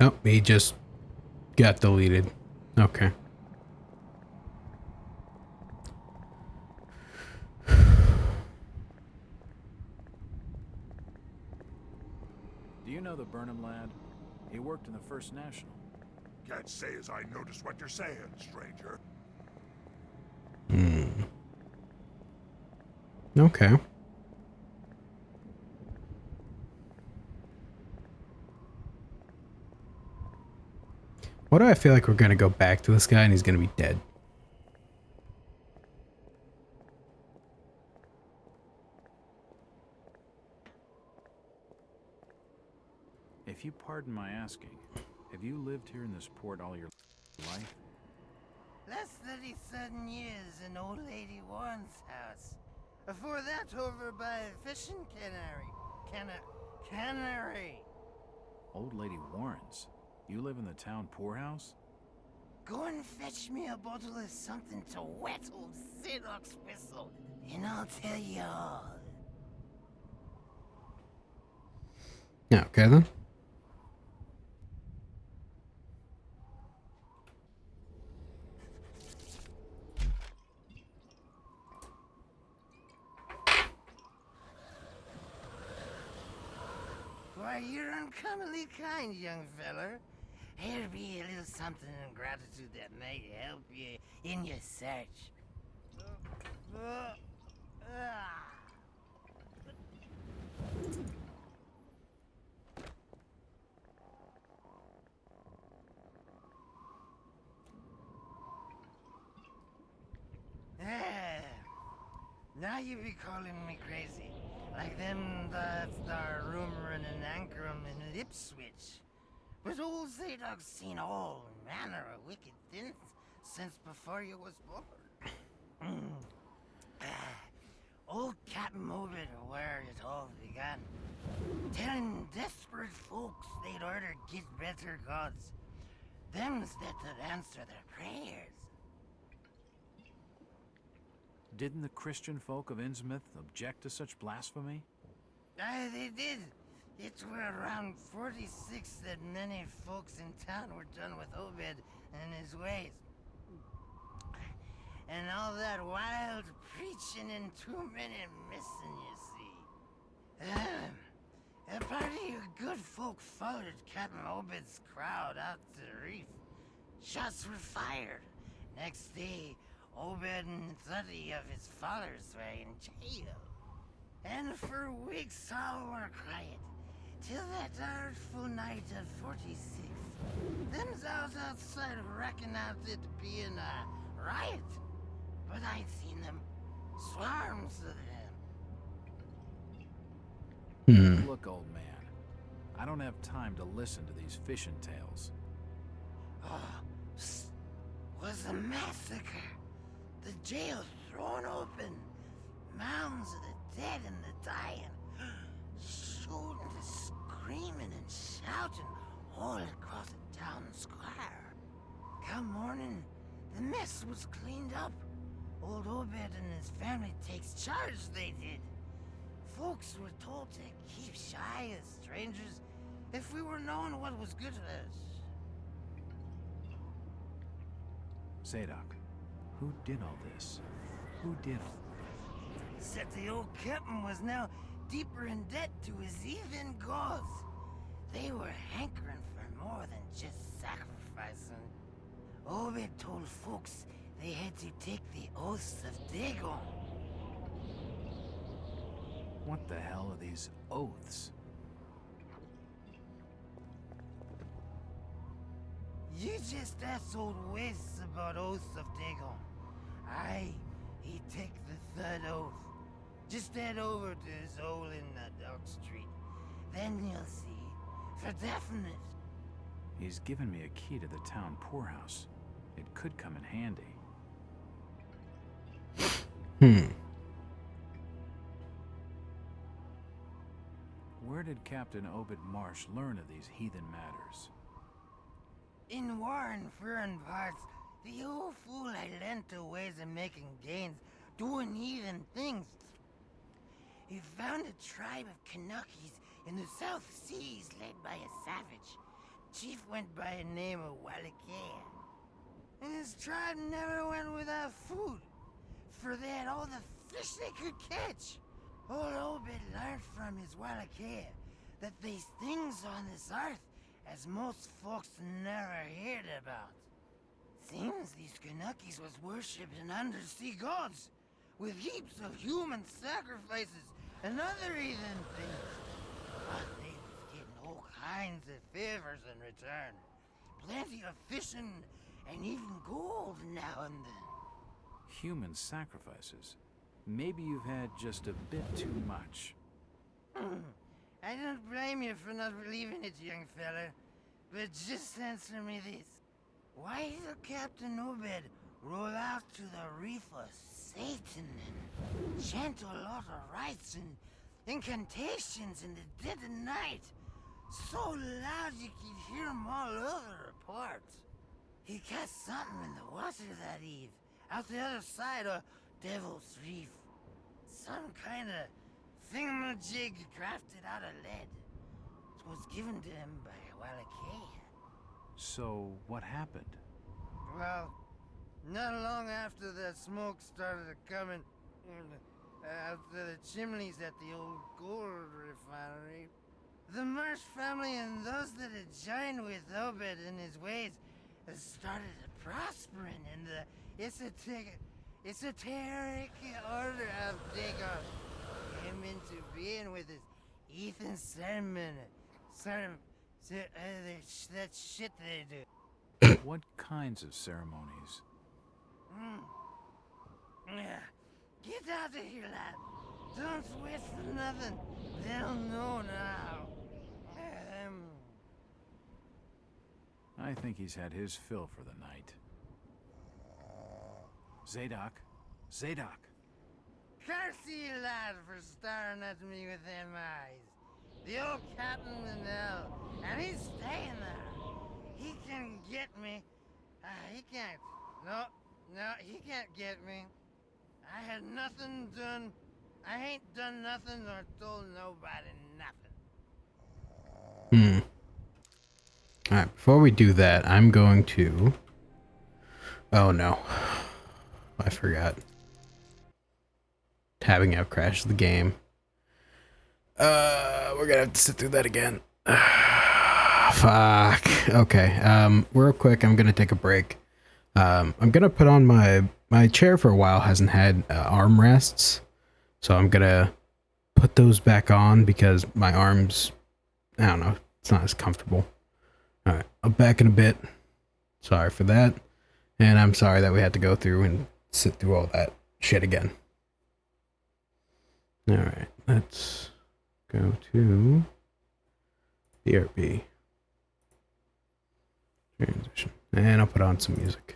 Oh, he just got deleted. Okay. Do you know the Burnham lad? He worked in the First National. Can't say as I notice what you're saying, stranger. Okay. Why do I feel like we're gonna go back to this guy and he's gonna be dead? If you pardon my asking, have you lived here in this port all your life? Less 37 years in old lady Warren's house. Before that, over by fishing cannery. Old Lady Warren's? You live in the town poorhouse? Go and fetch me a bottle of something to wet old Sidoc's whistle, and I'll tell you all. Yeah, okay then. Why, you're uncommonly kind, young feller. Here'll be a little something in gratitude that may help you in your search. Now you be calling me crazy. Like them that's rumoring and anchoring in Ipswich. But old Zadok's seen all manner of wicked things since before you was born. Old Captain Mobit where it all began. Telling desperate folks they'd order get better gods. Them's that would answer their prayers. Didn't the Christian folk of Innsmouth object to such blasphemy? Aye, they did. It were around 46 that many folks in town were done with Obed and his ways. And all that wild preaching and too many missing, you see. A party of good folk followed Captain Obed's crowd out to the reef. Shots were fired. Next day, Obed and 30 of his followers were in jail. And for weeks all were quiet. Till that artful night of 46, them's out outside reckoned out it being a riot. But I'd seen them. Swarms of them. Look, old man. I don't have time to listen to these fishing tales. Was a massacre. The jail thrown open. Mounds of the dead and the dying. Shooting, screaming and shouting all across the town square. Come morning, the mess was cleaned up. Old Obed and his family takes charge, they did. Folks were told to keep shy as strangers if we were knowing what was good for us. Zadok, who did all this? Who did all Said the old captain was now deeper in debt to his heathen gods. They were hankering for more than just sacrificing. Obed told folks they had to take the oaths of Dagon. What the hell are these oaths? You just ask old Wes about oaths of Dagon. He take the third oath. Just head over to his hole in the Dark Street. Then you'll see. For definite. He's given me a key to the town poorhouse. It could come in handy. Where did Captain Obed Marsh learn of these heathen matters? In war and foreign parts, the old fool had learned to ways of making gains, doing heathen things. He found a tribe of Kanakis in the South Seas led by a savage. Chief went by a name of Walakea. And his tribe never went without food, for they had all the fish they could catch. Old Obed learned from his Walakea that there's things on this earth as most folks never heard about. Seems these Kanakis was worshipping undersea gods, with heaps of human sacrifices and other heathen things. But they was getting all kinds of favors in return. Plenty of fishing and even gold now and then. Human sacrifices? Maybe you've had just a bit too much. I don't blame you for not believing it, young fella. But just answer me this. Why did Captain Obed roll out to the reef of Satan and chant a lot of rites and incantations in the dead of night? So loud you could hear 'em all over the port. He cast something in the water that eve, out the other side of Devil's Reef. Some kind of thingamajig crafted out of lead. It was given to him by Walakea. So, what happened? Well, not long after the smoke started coming out of the chimneys at the old gold refinery, the Marsh family and those that had joined with Obed in his ways started prospering in the esoteric order of Dagon. Came into being with his heathen sermon. That shit they do. What kinds of ceremonies? Yeah. Get out of here, lad. Don't wait for nothing. They'll know now. I think he's had his fill for the night. Zadok? Zadok! Curse you, lad, for staring at me with them eyes. The old captain in hell, and he's staying there. He can get me. He can't. No, he can't get me. I had nothing done. I ain't done nothing or told nobody nothing. Alright, before we do that, I'm going to... Oh no. I forgot. Tabbing out crashed the game. We're gonna have to sit through that again. Fuck. Okay, real quick, I'm gonna take a break. I'm gonna put on my chair for a while hasn't had armrests, so I'm gonna put those back on because my arms I don't know. It's not as comfortable. All right, I'll back in a bit. Sorry for that. And I'm sorry that we had to go through and sit through all that shit again. All right, let's go to BRB. Transition. And I'll put on some music.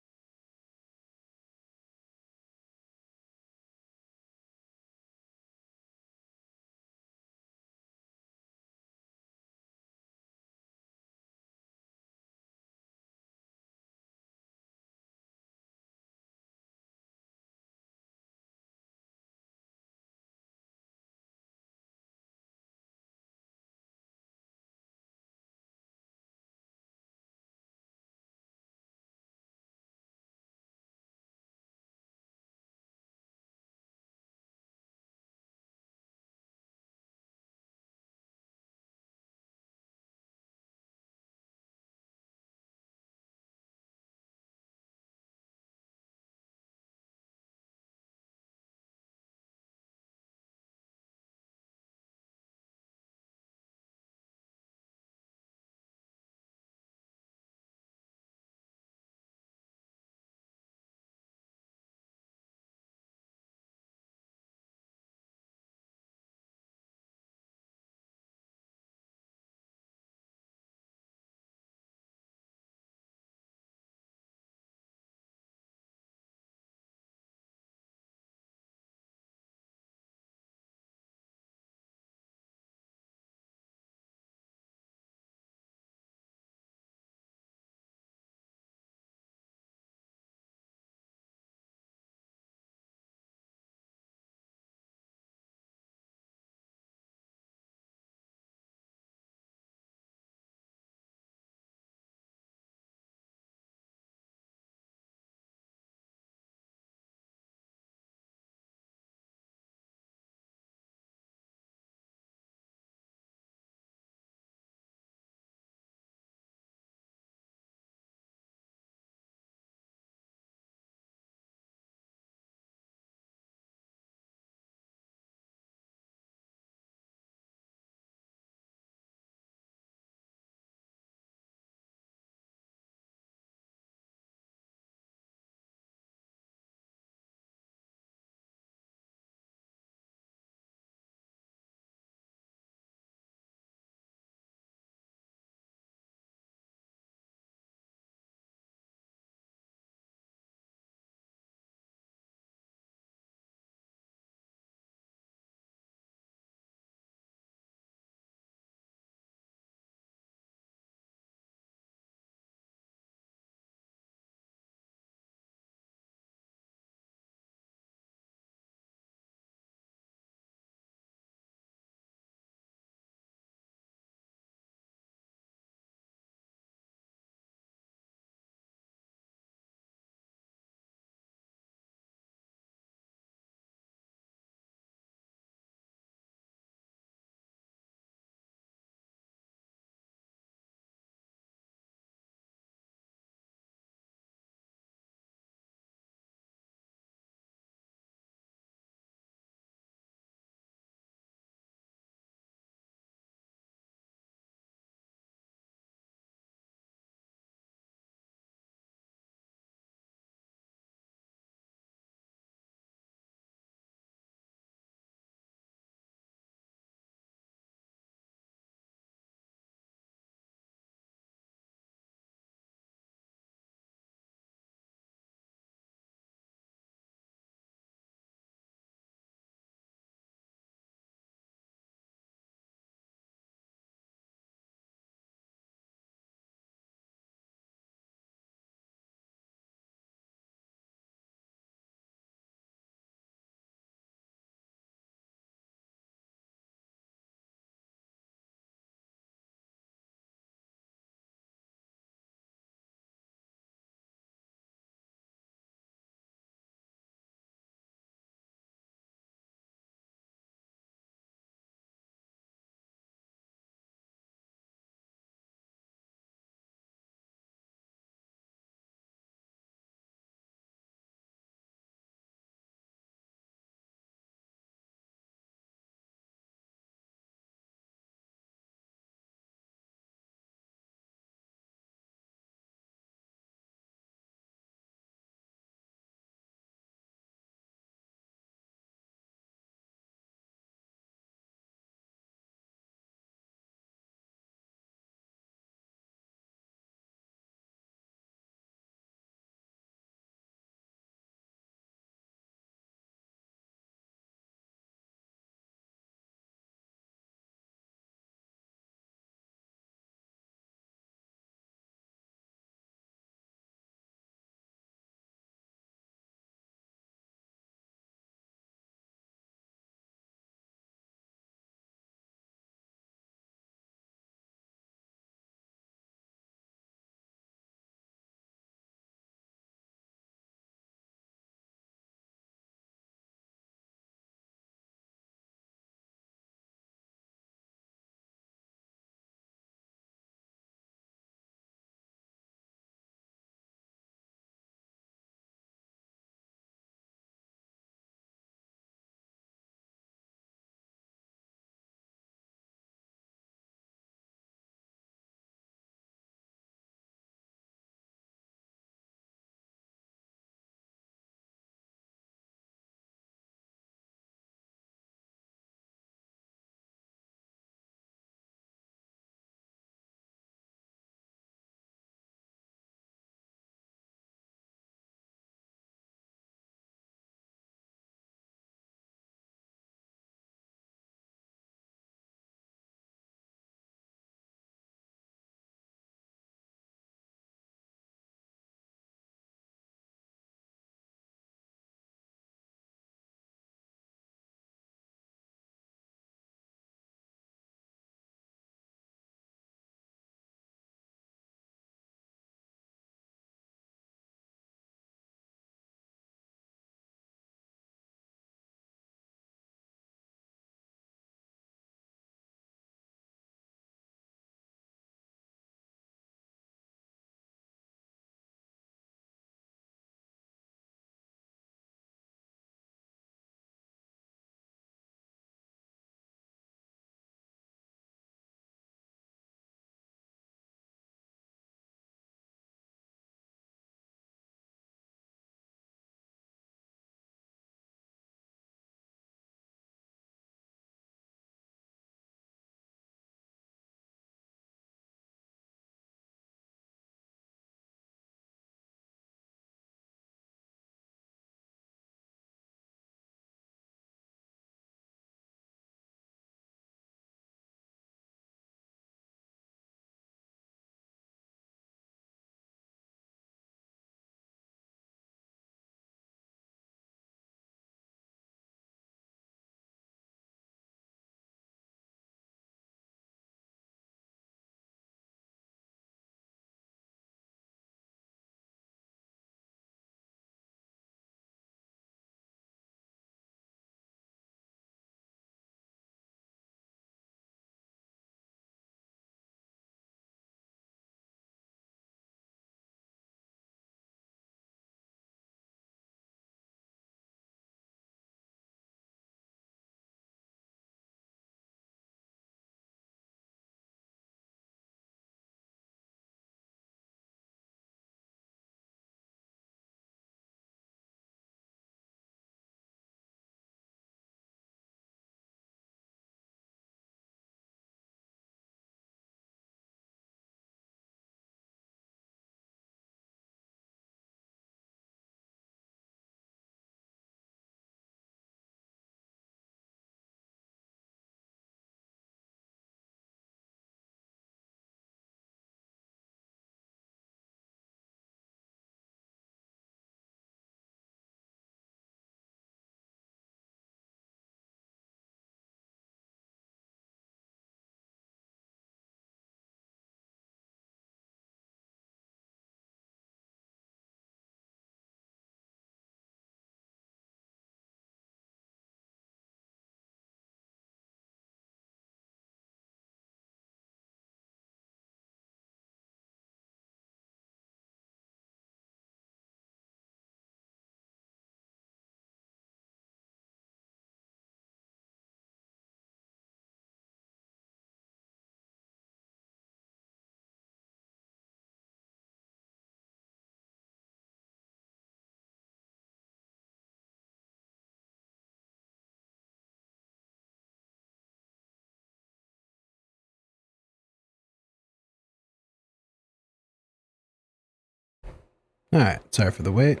Alright, sorry for the wait.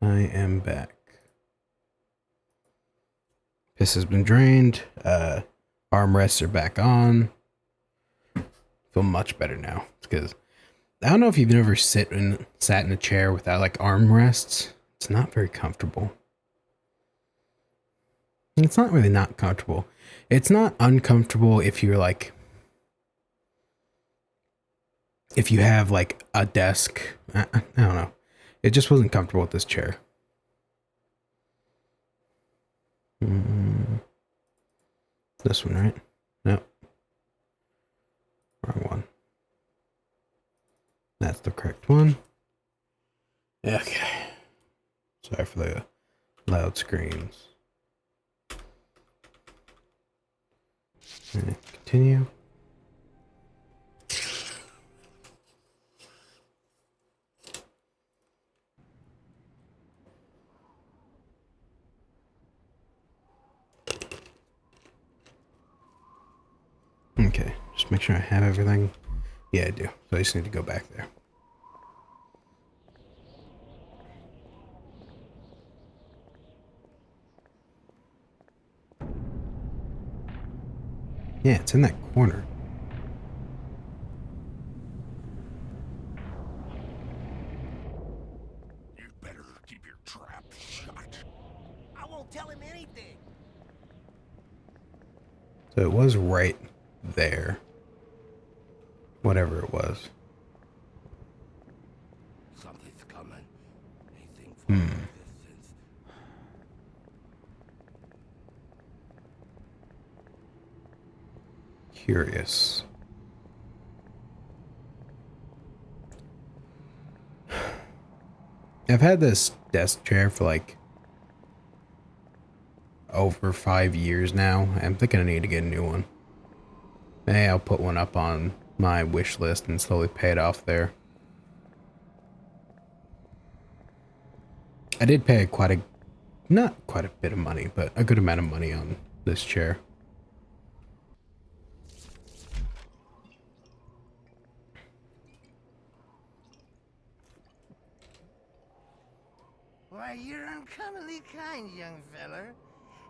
I am back. Piss has been drained. Armrests are back on. Feel much better now. Because I don't know if you've ever sat in a chair without like armrests. It's not very comfortable. It's not really not comfortable. It's not uncomfortable if you're like, if you have like a desk. I don't know. It just wasn't comfortable with this chair. This one, right? Nope. Wrong one. That's the correct one. Okay. Sorry for the loud screams. And continue. Okay, just make sure I have everything. Yeah, I do. So I just need to go back there. Yeah, it's in that corner. You better keep your trap shut. I won't tell him anything. So it was right there. Whatever it was. Something's coming. Anything from a distance. Curious. I've had this desk chair for like over 5 years now. I'm thinking I need to get a new one. Hey, I'll put one up on my wish list and slowly pay it off there. I did pay not quite a bit of money, but a good amount of money on this chair. Why, you're uncommonly kind, young feller.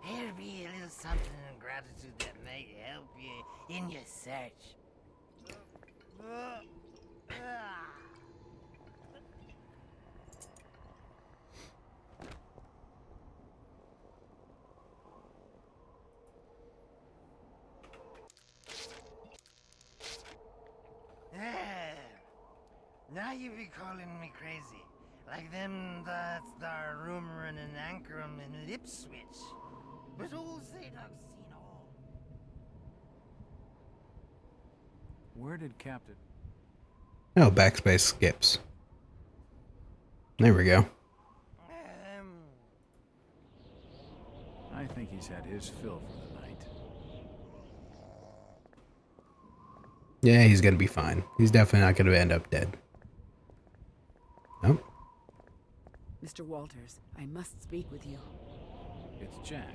Here'll be a little something in gratitude that might help you in your search. Now you be calling me crazy. Like them that's the rumoring and anchoring in Ipswich. But old St. Augustine all. Where did Captain... Oh, backspace skips. There we go. I think he's had his fill for the night. Yeah, he's gonna be fine. He's definitely not gonna end up dead. Nope. Mr. Walters, I must speak with you. It's Jack.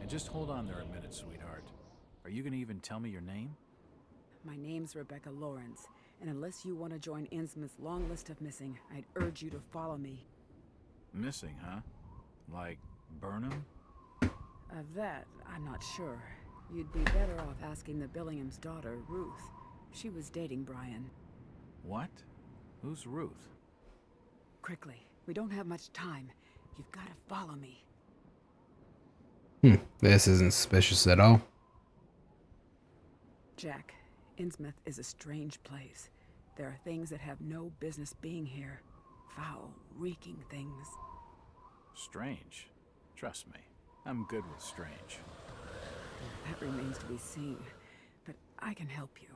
And just hold on there a minute, sweetheart. Are you gonna even tell me your name? My name's Rebecca Lawrence, and unless you want to join Innsmouth's long list of missing, I'd urge you to follow me. Missing, huh? Like Burnham? Of that, I'm not sure. You'd be better off asking the Billingham's daughter, Ruth. She was dating Brian. What? Who's Ruth? Quickly, we don't have much time. You've got to follow me. This isn't suspicious at all. Jack, Innsmouth is a strange place. There are things that have no business being here. Foul, reeking things. Strange. Trust me, I'm good with strange. That remains to be seen, but I can help you.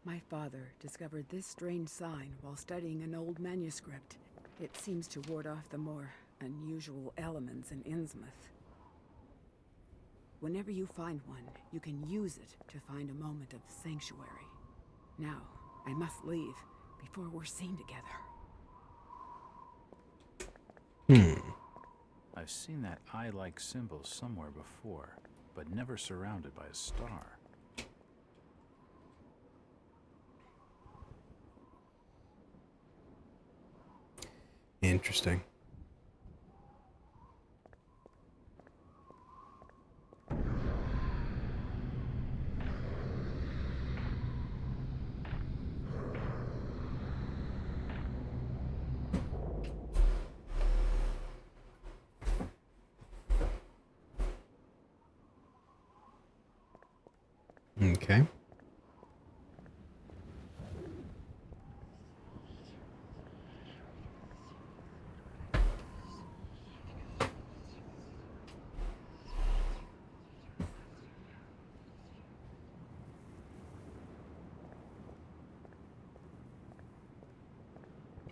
My father discovered this strange sign while studying an old manuscript. It seems to ward off the more unusual elements in Innsmouth. Whenever you find one, you can use it to find a moment of sanctuary. Now, I must leave before we're seen together. I've seen that eye-like symbol somewhere before, but never surrounded by a star. Interesting. Okay.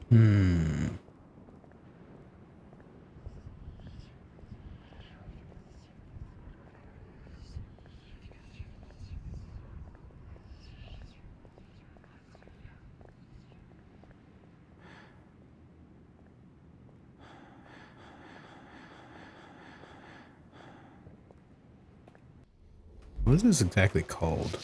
Hmm. What is this exactly called?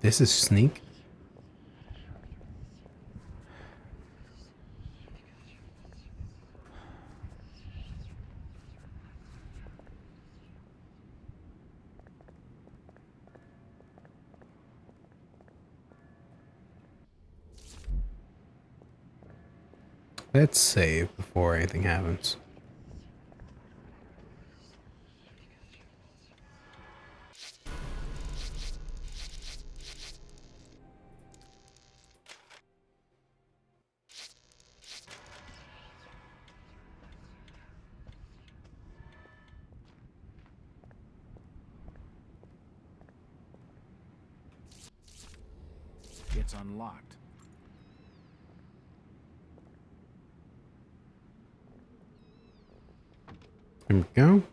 This is sneak? Let's save before anything happens. It's unlocked. There we go.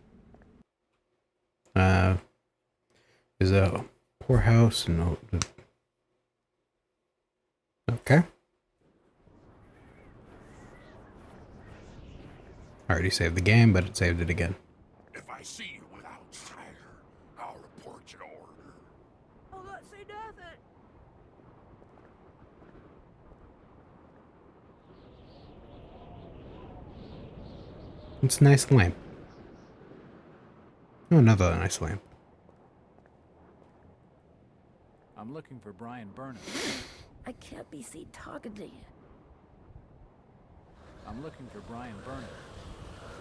Is a poorhouse and okay. I already saved the game, but it saved it again. If I see you without Strider, I'll report you to order. I'll not say nothing. It's a nice lamp. Oh, another nice lamp. I'm looking for Brian Burnham. I can't be seen talking to you. I'm looking for Brian Burnham.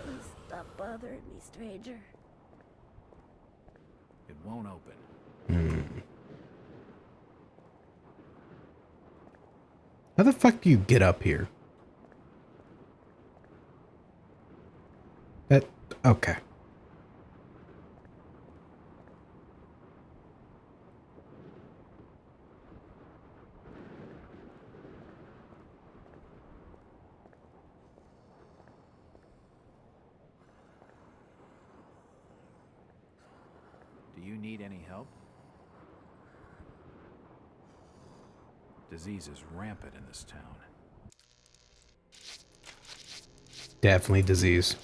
Please stop bothering me, stranger. It won't open. How the fuck do you get up here? That okay. Do you need any help? Disease is rampant in this town. Definitely disease.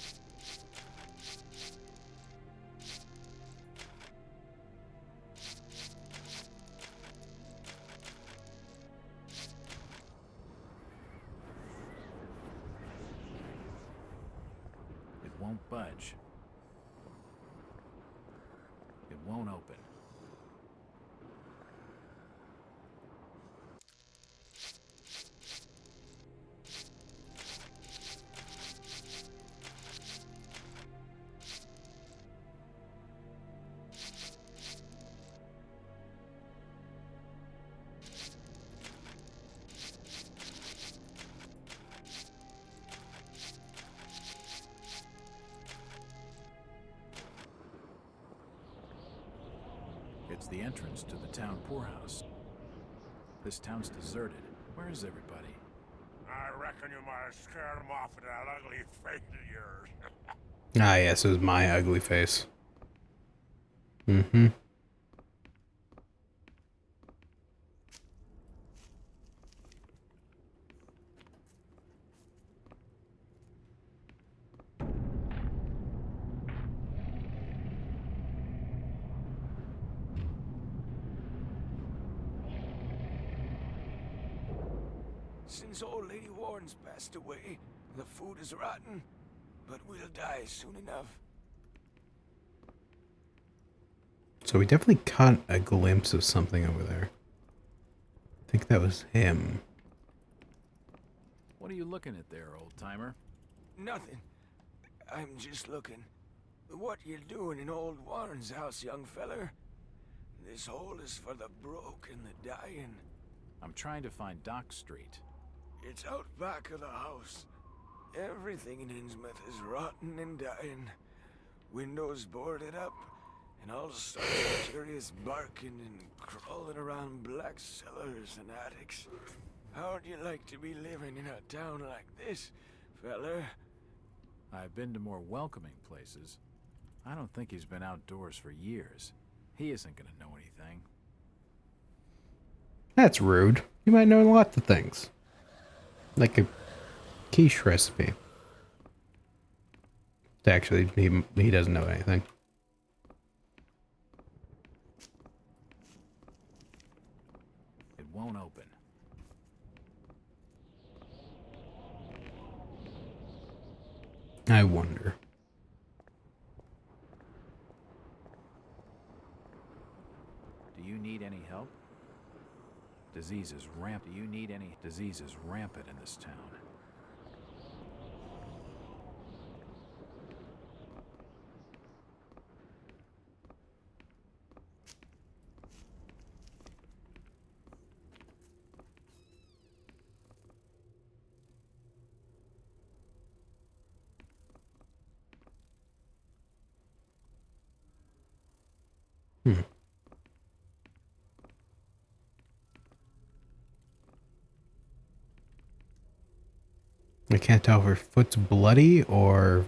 It won't budge. It won't open. It's the entrance to the town poorhouse. This town's deserted. Where is everybody? I reckon you might have scared him off with that ugly face of yours. Ah, yes, it was my ugly face. Mm-hmm. since old Lady Warren's passed away. The food is rotten, but we'll die soon enough. So we definitely caught a glimpse of something over there. I think that was him. What are you looking at there, old-timer? Nothing. I'm just looking. What you doing in old Warren's house, young feller? This hole is for the broke and the dying. I'm trying to find Dock Street. It's out back of the house. Everything in Innsmouth is rotten and dying. Windows boarded up, and all sorts of curious barking and crawling around black cellars and attics. How'd you like to be living in a town like this, feller? I've been to more welcoming places. I don't think he's been outdoors for years. He isn't gonna know anything. That's rude. You might know lots of things. Like a quiche recipe. Actually, he doesn't know anything. It won't open. I wonder. Do you need any help? Disease is rampant. Do you need any? Disease is rampant in this town. Hmm. I can't tell if her foot's bloody or...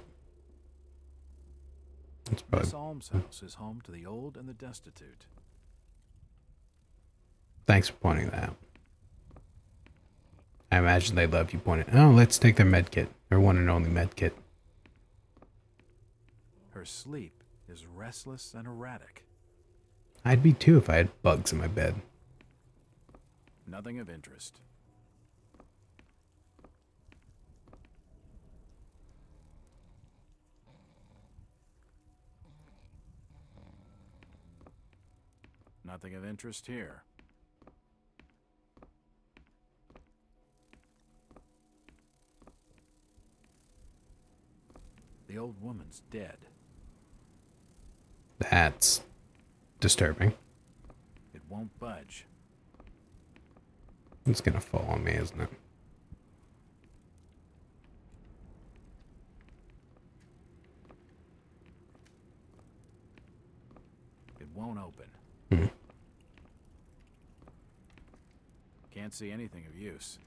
It's probably... This almshouse is home to the old and the destitute. Thanks for pointing that out. I imagine they love you pointing. Oh, let's take their med kit. Their one and only med kit. Her sleep is restless and erratic. I'd be too if I had bugs in my bed. Nothing of interest. Nothing of interest here. The old woman's dead. That's disturbing. It won't budge. It's gonna fall on me, isn't it? It won't open. Hmm. Can't see anything of use.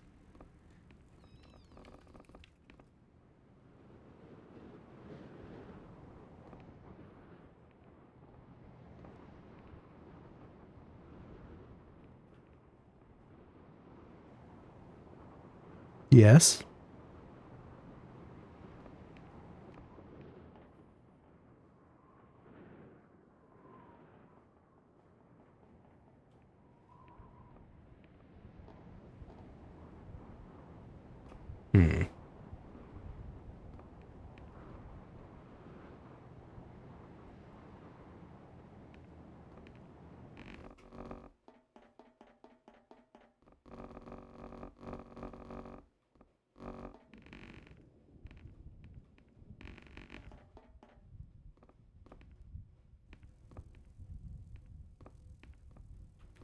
Yes. Hmm.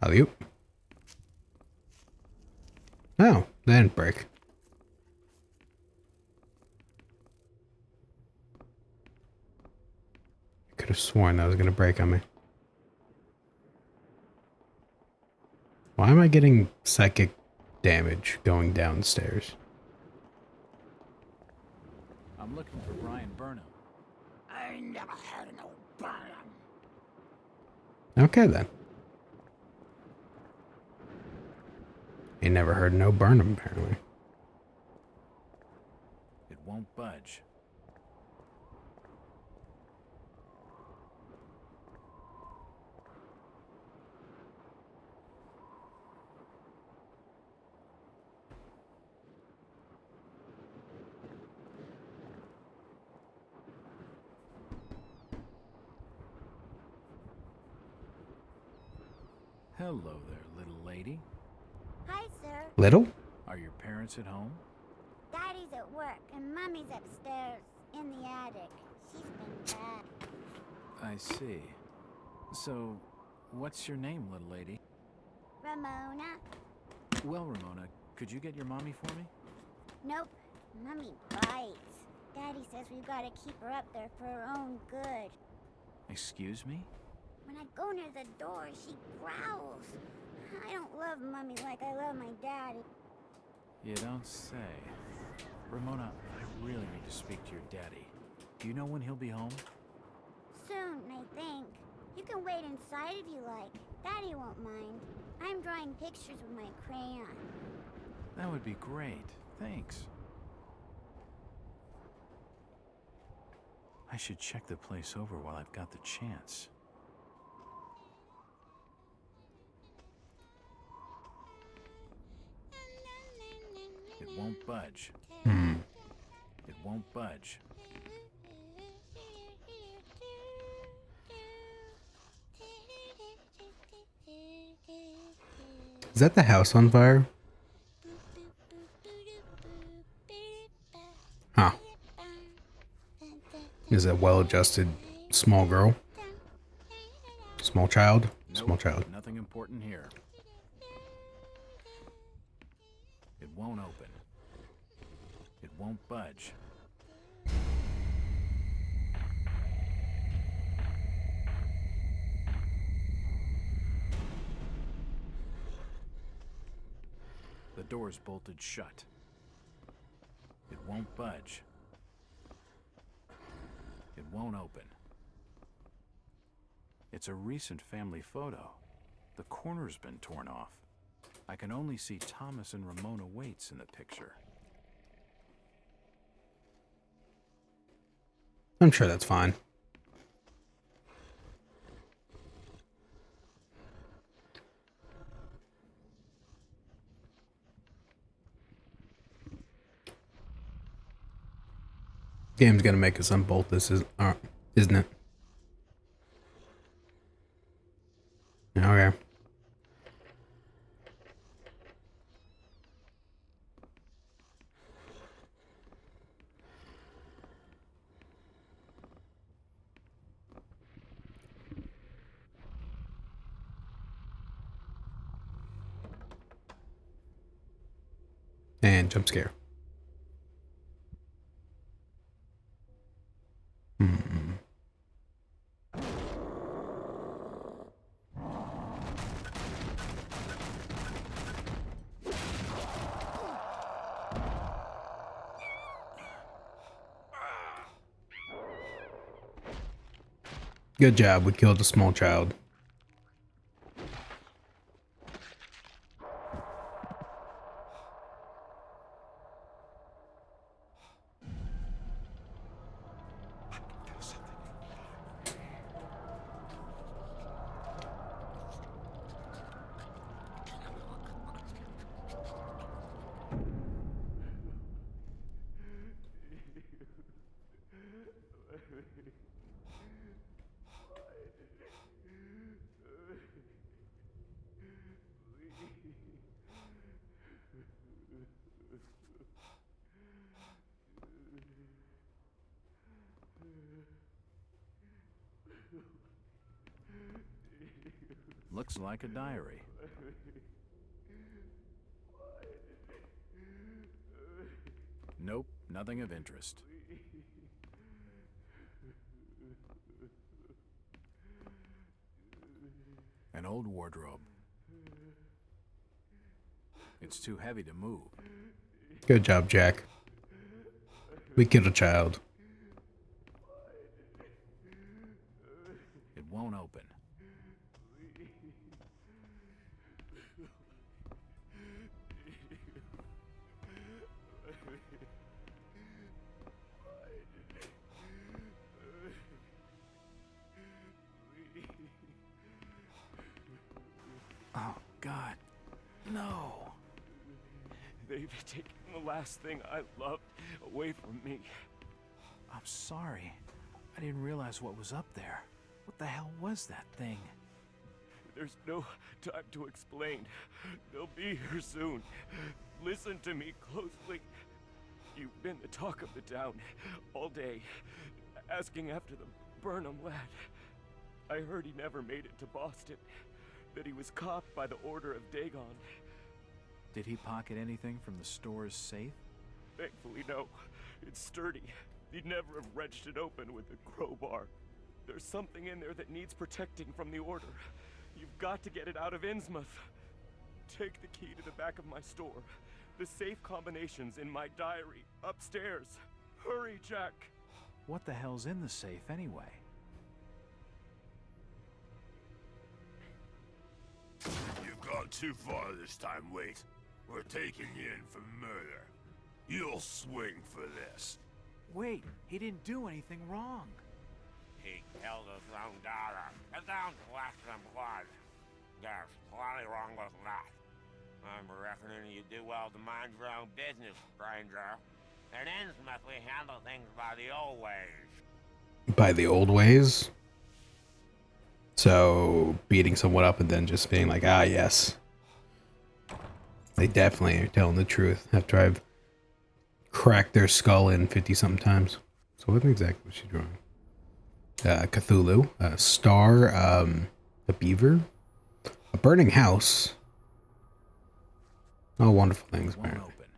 Alley-oop. Oh, that didn't break. I could have sworn that was going to break on me. Why am I getting psychic damage going downstairs? I'm looking for Brian Burnham. I never had no Burnham. Okay, then. You never heard no Burnham, apparently. It won't budge. Hello there, little lady. Hi, sir. Little? Are your parents at home? Daddy's at work, and Mummy's upstairs in the attic. She's been bad. I see. So, what's your name, little lady? Ramona? Well, Ramona, could you get your mommy for me? Nope. Mummy bites. Daddy says we've got to keep her up there for her own good. Excuse me? When I go near the door, she growls. I don't love Mummy like I love my daddy. You don't say. Ramona, I really need to speak to your daddy. Do you know when he'll be home? Soon, I think. You can wait inside if you like. Daddy won't mind. I'm drawing pictures with my crayon. That would be great. Thanks. I should check the place over while I've got the chance. It won't budge. It won't budge. Is that the house on fire? Huh. Is a well-adjusted small girl? Small child? Small child. Nothing important here. It won't open. It won't budge. The door's bolted shut. It won't budge. It won't open. It's a recent family photo. The corner's been torn off. I can only see Thomas and Ramona Waits in the picture. I'm sure that's fine. Game's gonna make us unbolt this, isn't it? Okay. And jump scare. Good job, we killed a small child. Looks like a diary. Nope, nothing of interest. An old wardrobe. It's too heavy to move. Good job, Jack. We killed a child. It won't open. Oh, God. No. They've taken the last thing I loved away from me. I'm sorry. I didn't realize what was up there. What the hell was that thing? There's no time to explain. They'll be here soon. Listen to me closely. You've been the talk of the town all day, asking after the Burnham lad. I heard he never made it to Boston, that he was caught by the order of Dagon. Did he pocket anything from the store's safe? Thankfully, no. It's sturdy. He'd never have wrenched it open with a crowbar. There's something in there that needs protecting from the order. You've got to get it out of Innsmouth. Take the key to the back of my store. The safe combination's in my diary, upstairs. Hurry, Jack! What the hell's in the safe anyway? You've gone too far this time, Wait. We're taking you in for murder. You'll swing for this. Wait, he didn't do anything wrong. He killed his own daughter. It sounds less than blood. There's plenty wrong with that. I'm reckoning you do well to mind your own business, stranger. In Innsmouth, we handle things by the old ways. By the old ways? So, beating someone up and then just being like, ah, yes. They definitely are telling the truth after I've cracked their skull in 50-something times. So what exactly was she drawing? Cthulhu, a star, a beaver, a burning house. All wonderful things, It won't apparently. open.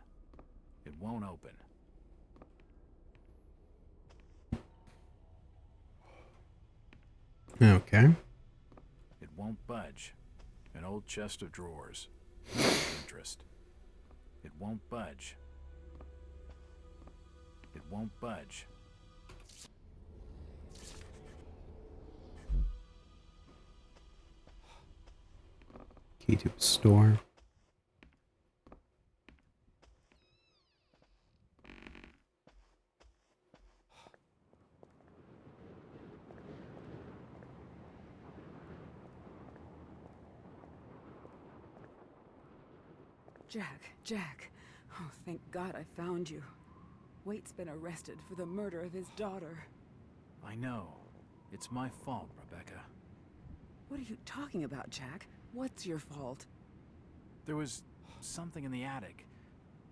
It won't open. Okay. It won't budge. An old chest of drawers. No interest. It won't budge. It won't budge. Key to the store. Jack. Oh, thank God I found you. Waite's been arrested for the murder of his daughter. I know. It's my fault, Rebecca. What are you talking about, Jack? What's your fault? There was something in the attic.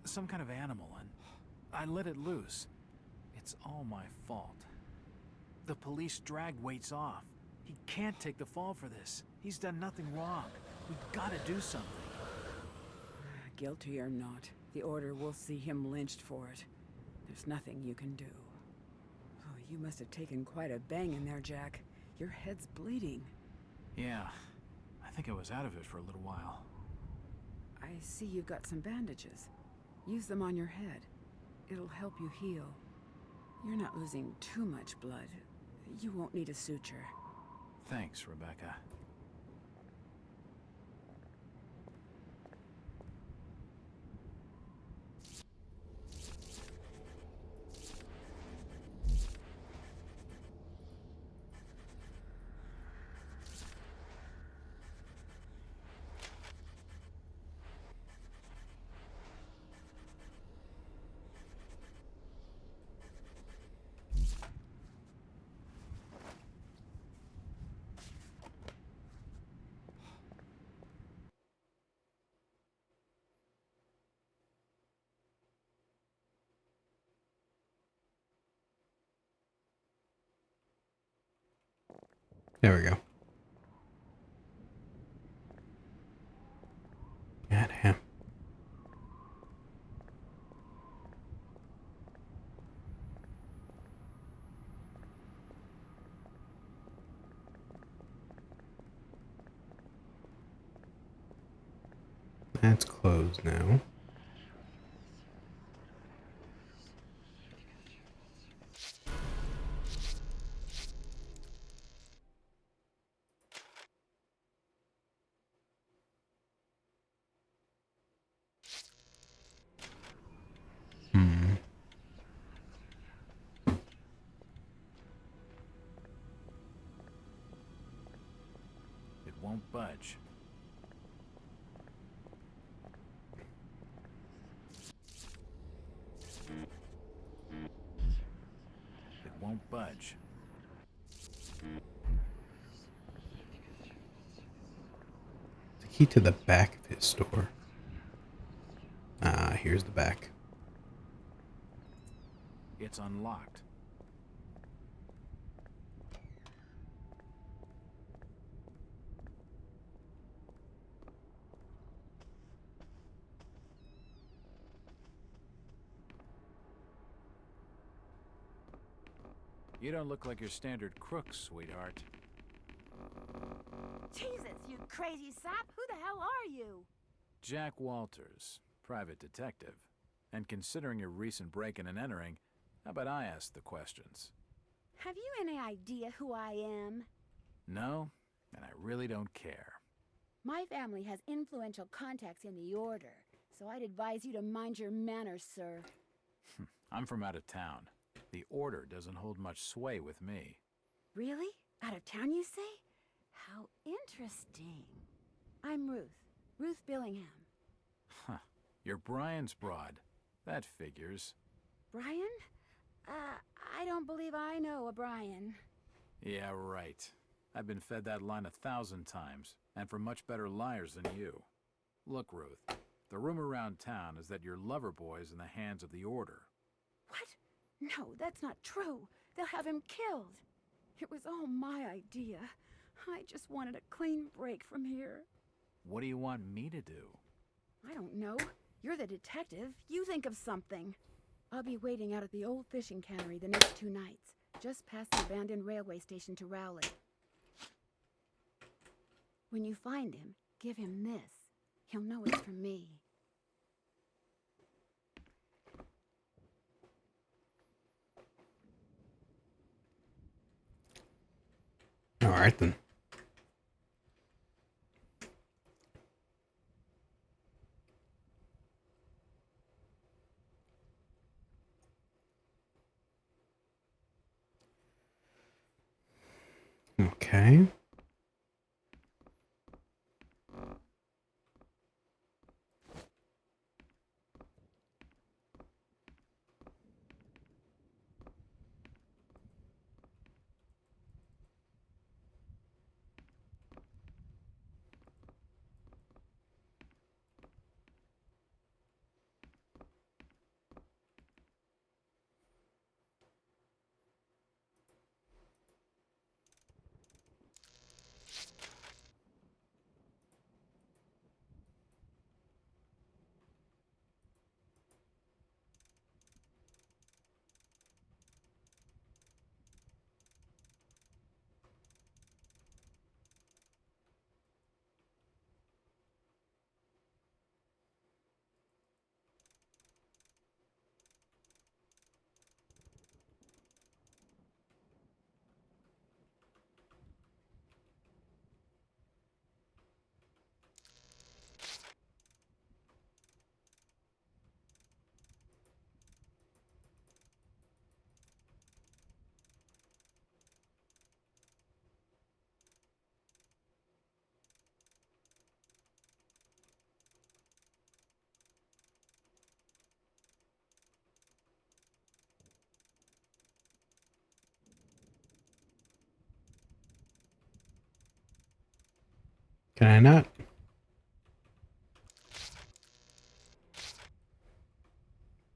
Some kind of animal, and I let it loose. It's all my fault. The police dragged Waits off. He can't take the fall for this. He's done nothing wrong. We gotta do something. Guilty or not, the order will see him lynched for it. There's nothing you can do. Oh, you must have taken quite a bang in there, Jack. Your head's bleeding. Yeah, I think I was out of it for a little while. I see you've got some bandages. Use them on your head. It'll help you heal. You're not losing too much blood. You won't need a suture. Thanks, Rebecca. There we go. God damn. That's closed now. It won't budge. It won't budge. key to the back of his store? Ah, here's the back. It's unlocked. You don't look like your standard crook, sweetheart. Jesus, you crazy sap! Who the hell are you? Jack Walters, private detective. And considering your recent break-in and entering, how about I ask the questions? Have you any idea who I am? No, and I really don't care. My family has influential contacts in the Order, so I'd advise you to mind your manners, sir. I'm from out of town. The Order doesn't hold much sway with me. Really? Out of town, you say? How interesting. I'm Ruth. Ruth Billingham. Huh. You're Brian's broad. That figures. Brian? I don't believe I know a Brian. Yeah, right. I've been fed that line 1,000 times, and from much better liars than you. Look, Ruth, the rumor around town is that your lover boy's in the hands of the Order. What? No, that's not true. They'll have him killed. It was all my idea. I just wanted a clean break from here. What do you want me to do? I don't know. You're the detective. You think of something. I'll be waiting out at the old fishing cannery the next 2 nights, just past the abandoned railway station to Rowley. When you find him, give him this. He'll know it's from me. All right, then. Okay. Can I not?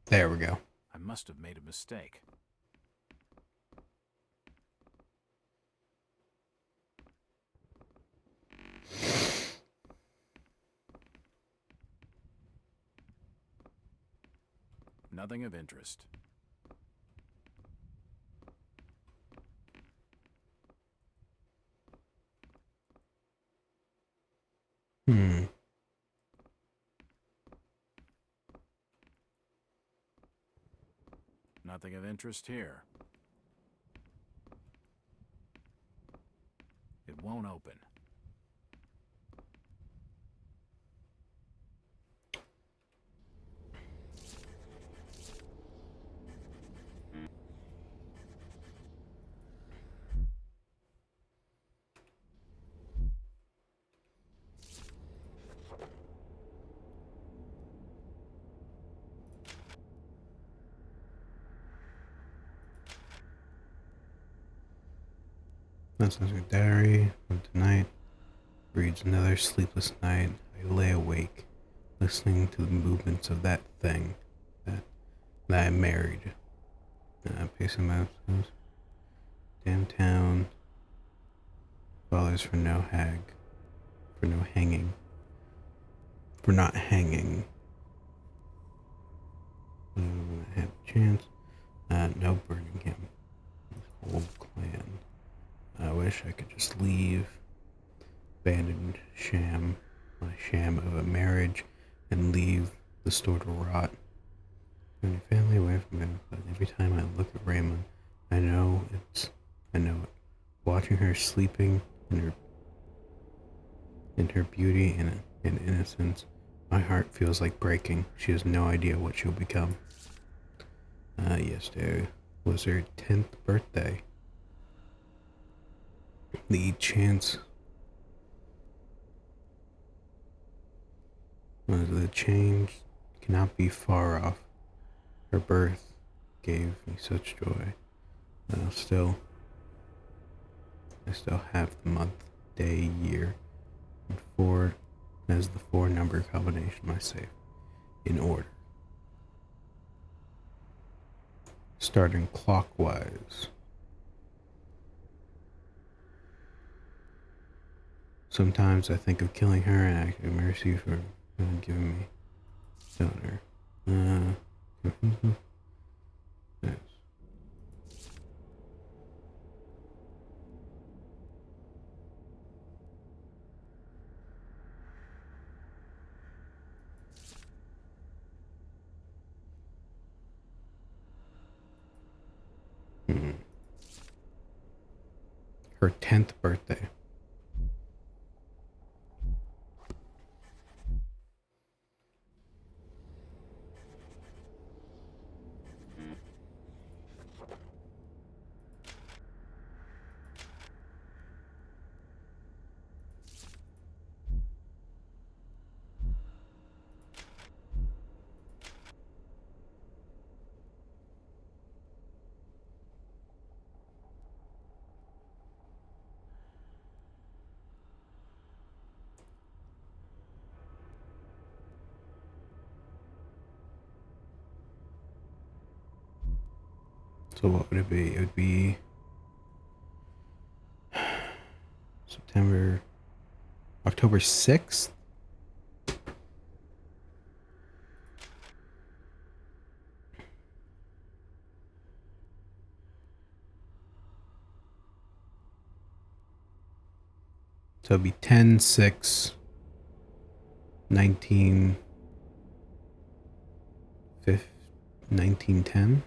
There we go. I must have made a mistake. Nothing of interest. Hmm. Nothing of interest here. It won't open. That sounds good. Diary of tonight. Reads another sleepless night. I lay awake, listening to the movements of that thing that I married. Pacing myself downtown. Fathers for no hag, for no hanging, for not hanging. I had a chance. No burning him. His whole clan. I wish I could just leave. Abandoned sham, my sham of a marriage, and leave the store to rot. And my family away from him, but every time I look at Raymond, I know it. Watching her sleeping in her beauty and innocence, my heart feels like breaking. She has no idea what she'll become. Yesterday was her 10th birthday. The chance was the change cannot be far off. Her birth gave me such joy that I still have the month, day, year, and 4 as the 4-number combination of my safe in order. Starting clockwise. Sometimes I think of killing her and asking mercy for giving me daughter. Yes. Her 10th birthday. So what would it be? It would be October 6th? So it'd be 10/6, 1910.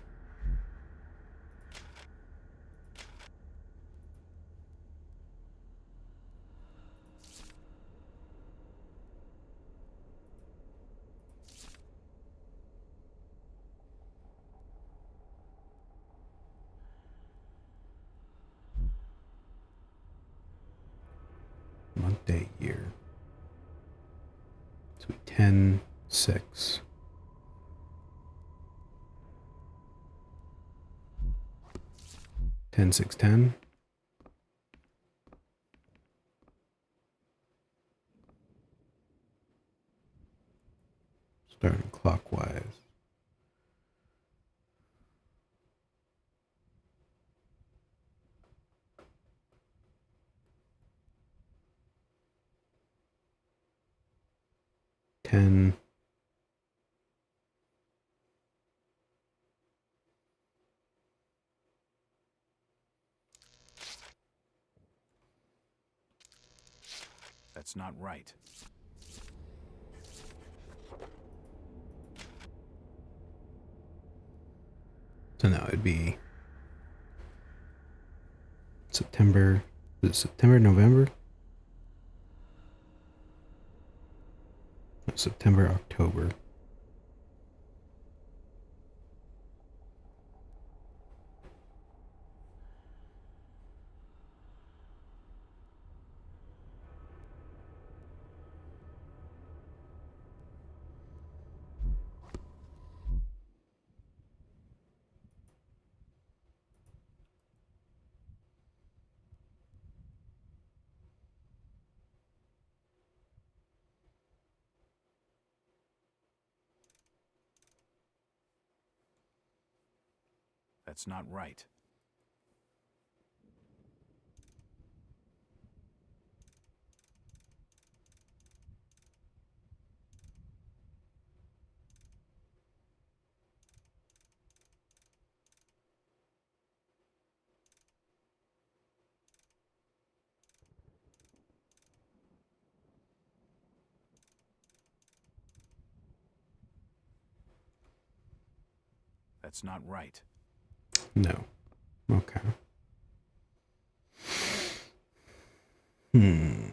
Month, day, year. So 10/6. 10/6/10. Starting clockwise. Ten. That's not right. So now it'd be September. Is it September, November? No, September, October. That's not right. That's not right. No. Okay. Hmm.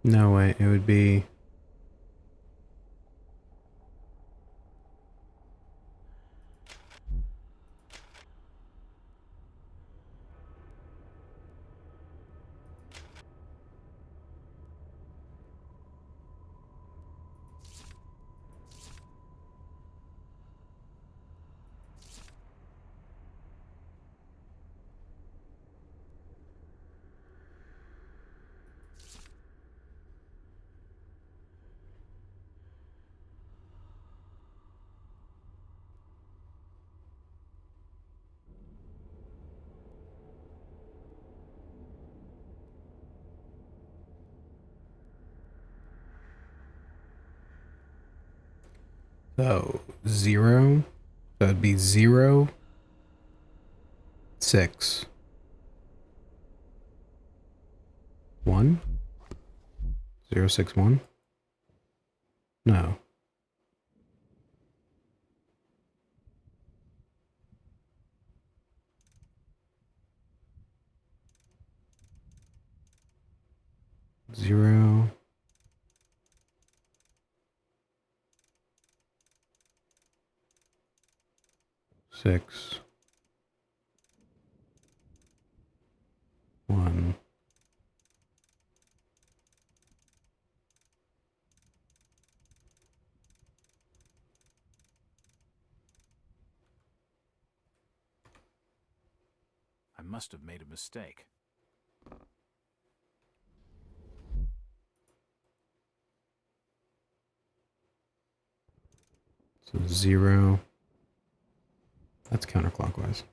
No way. It would be... So, 0. That would be 0, 6, 1? 0, 6, 1? No. Zero. Six. 1. I must have made a mistake. So 0. That's counterclockwise.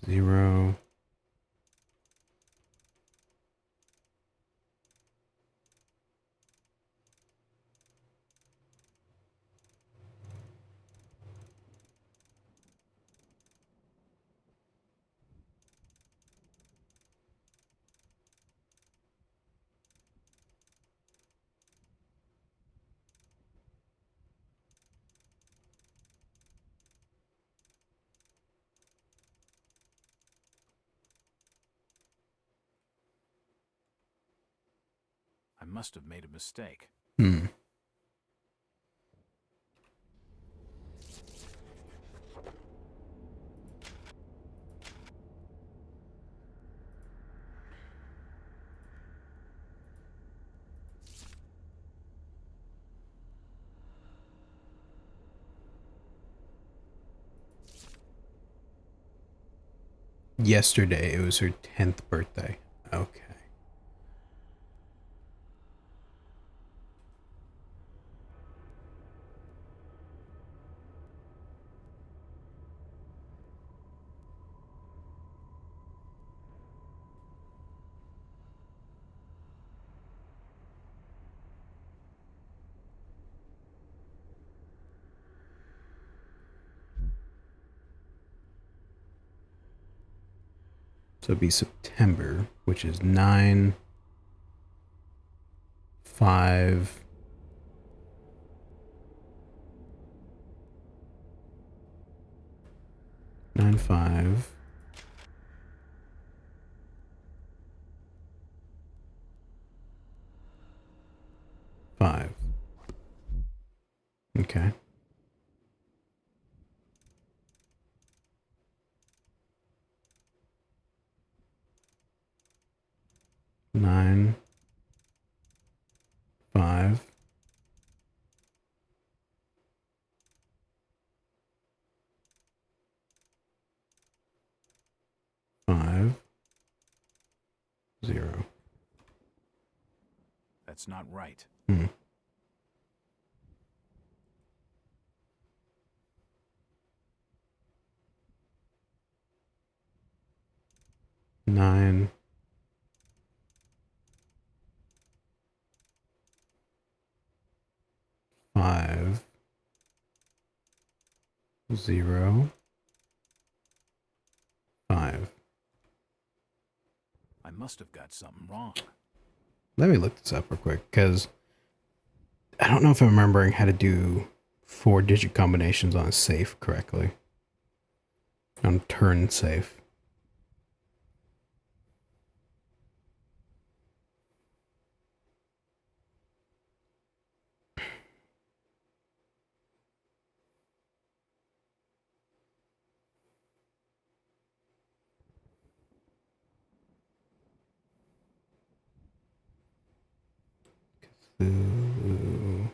Zero. I must have made a mistake. Hmm. Yesterday, it was her 10th birthday. Okay. So it'd be September, which is 9, 5, 9, 5. 5. Okay. 9, 5, 5, 0. That's not right. 9, 5, 0, 5. I must have got something wrong. Let me look this up real quick, because I don't know if I'm remembering how to do 4-digit combinations on a safe correctly. On turn safe. Cthulhu.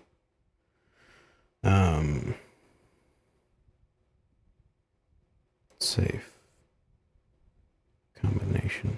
Safe combination.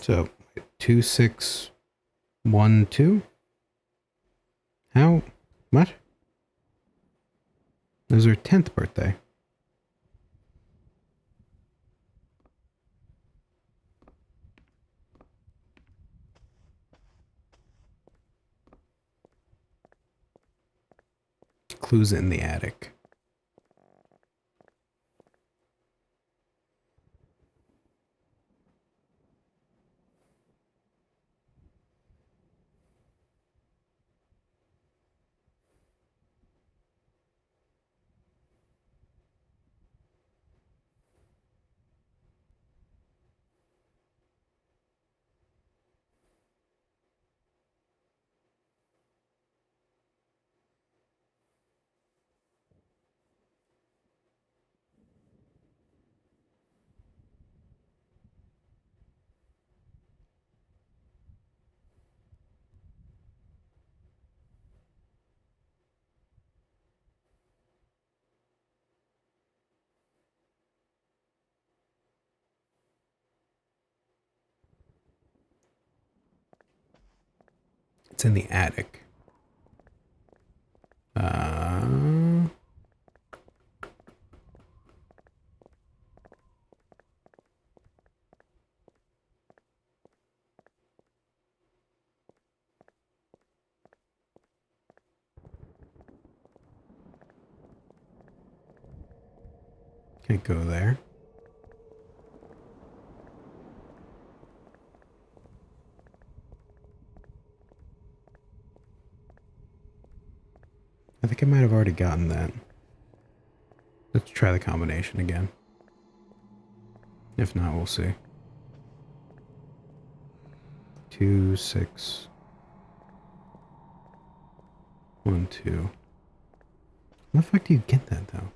So 2612. How? What? It was her 10th birthday. Clues in the attic. It's in the attic. Can't go there. I think I might have already gotten that. Let's try the combination again. If not, we'll see. 2, 6, 1, 2. How the fuck do you get that though?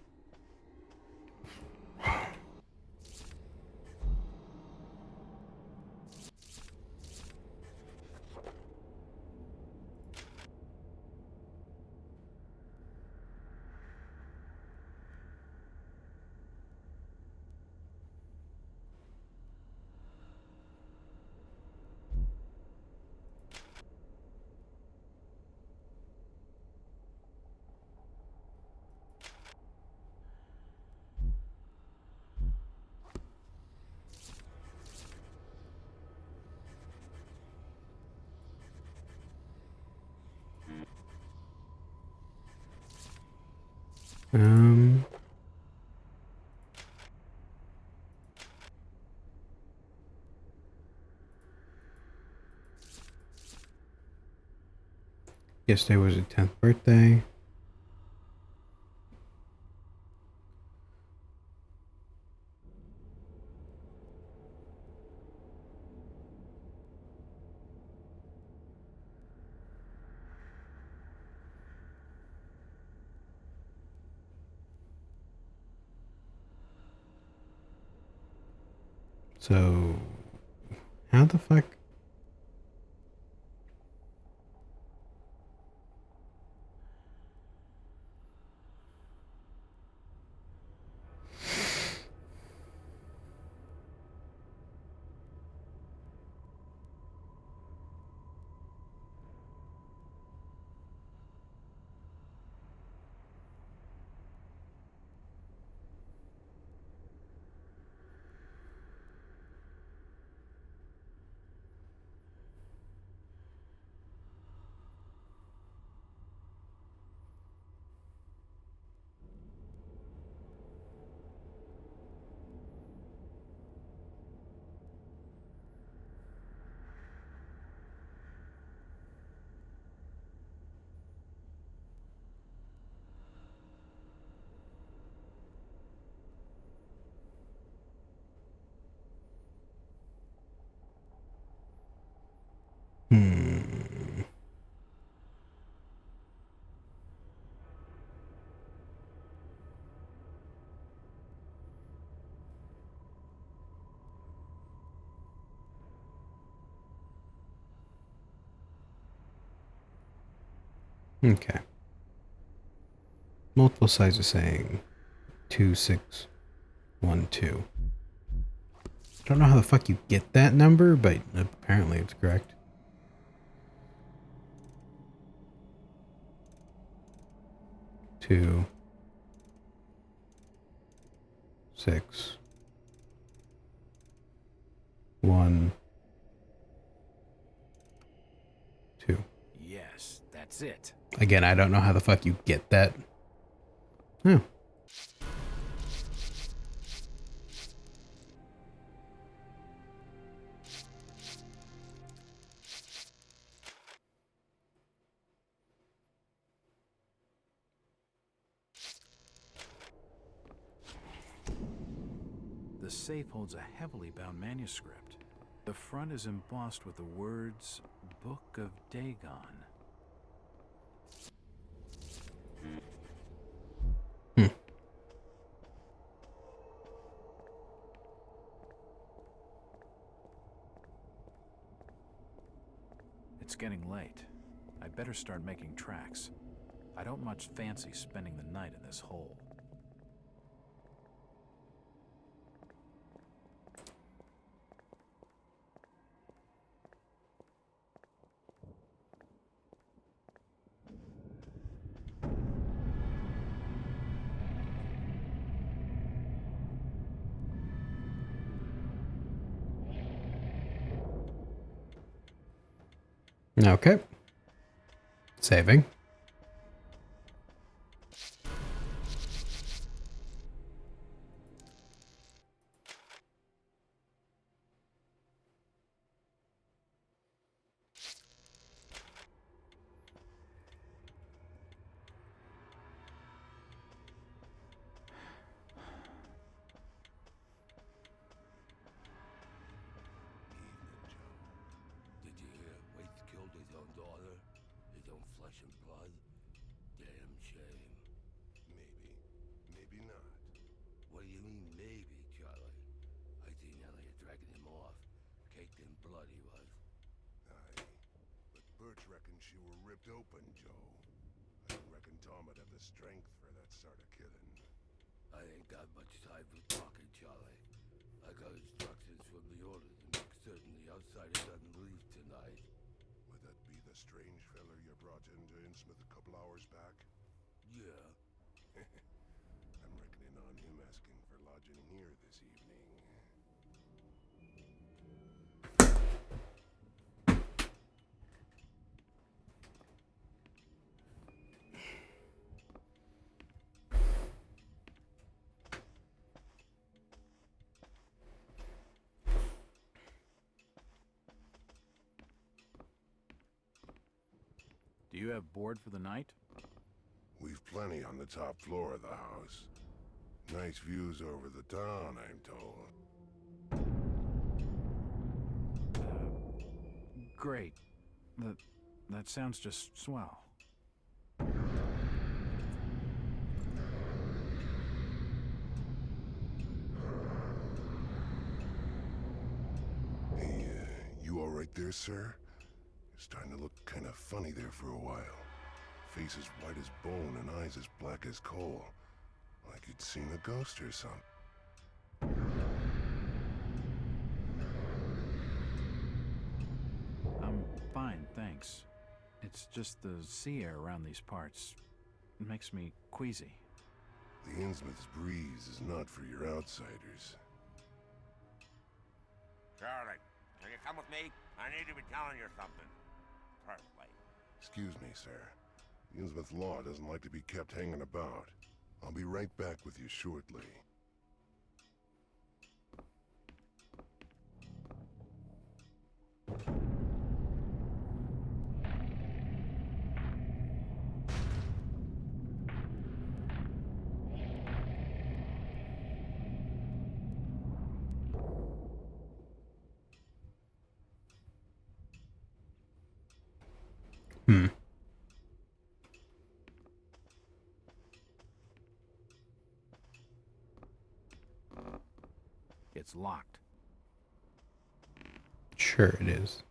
Um. Yesterday was his 10th birthday. So, how the fuck? Hmm. Okay. Multiple sides are saying 2612. I don't know how the fuck you get that number, but apparently it's correct. Two, 6, 1, 2. Yes, that's it. Again, I don't know how the fuck you get that. Oh. The safe holds a heavily bound manuscript. The front is embossed with the words Book of Dagon. It's getting late. I'd better start making tracks. I don't much fancy spending the night in this hole. Okay. Saving. Did you hear Waits killed his own daughter? His own flesh and blood? Damn shame. Maybe. Maybe not. What do you mean, maybe, Charlie? I seen Elliot dragging him off. Caked in blood he was. Aye. But Birch reckons she were ripped open, Joe. I reckon Tom would have the strength for that sort of killing. I ain't got much time for talking, Charlie. I got instructions from the order to make certain the outsider doesn't leave tonight. Would that be the strange feller you brought into Innsmouth a couple hours back? Yeah. I'm reckoning on him asking for lodging here this evening. Do you have board for the night? We've plenty on the top floor of the house. Nice views over the town, I'm told. Great. That sounds just swell. Hey, you all right there, sir? You're starting to look kind of funny there for a while. Face as white as bone and eyes as black as coal. Like you'd seen a ghost or something. I'm fine, thanks. It's just the sea air around these parts. It makes me queasy. The Innsmouth's breeze is not for your outsiders. Charlie, can you come with me? I need to be telling you something. Personally. Excuse me, sir. The Innsmouth law doesn't like to be kept hanging about. I'll be right back with you shortly. Hmm. It's locked. Sure it is.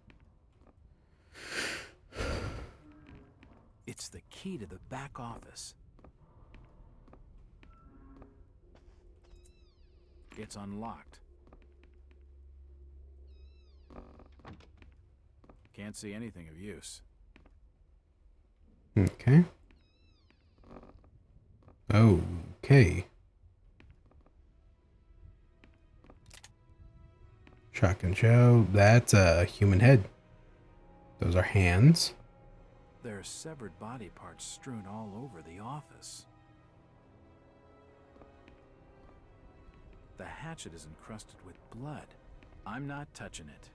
It's the key to the back office. It's unlocked. Can't see anything of use. Okay. Okay. Shotgun show. That's a human head. Those are hands. There are severed body parts strewn all over the office. The hatchet is encrusted with blood. I'm not touching it.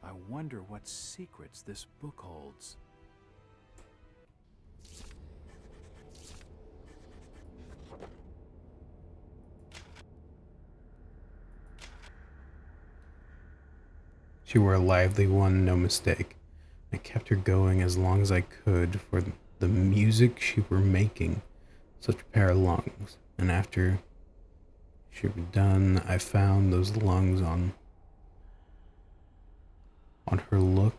I wonder what secrets this book holds. She were a lively one, no mistake. I kept her going as long as I could for the music she were making. Such a pair of lungs. And after she were done, I found those lungs on her look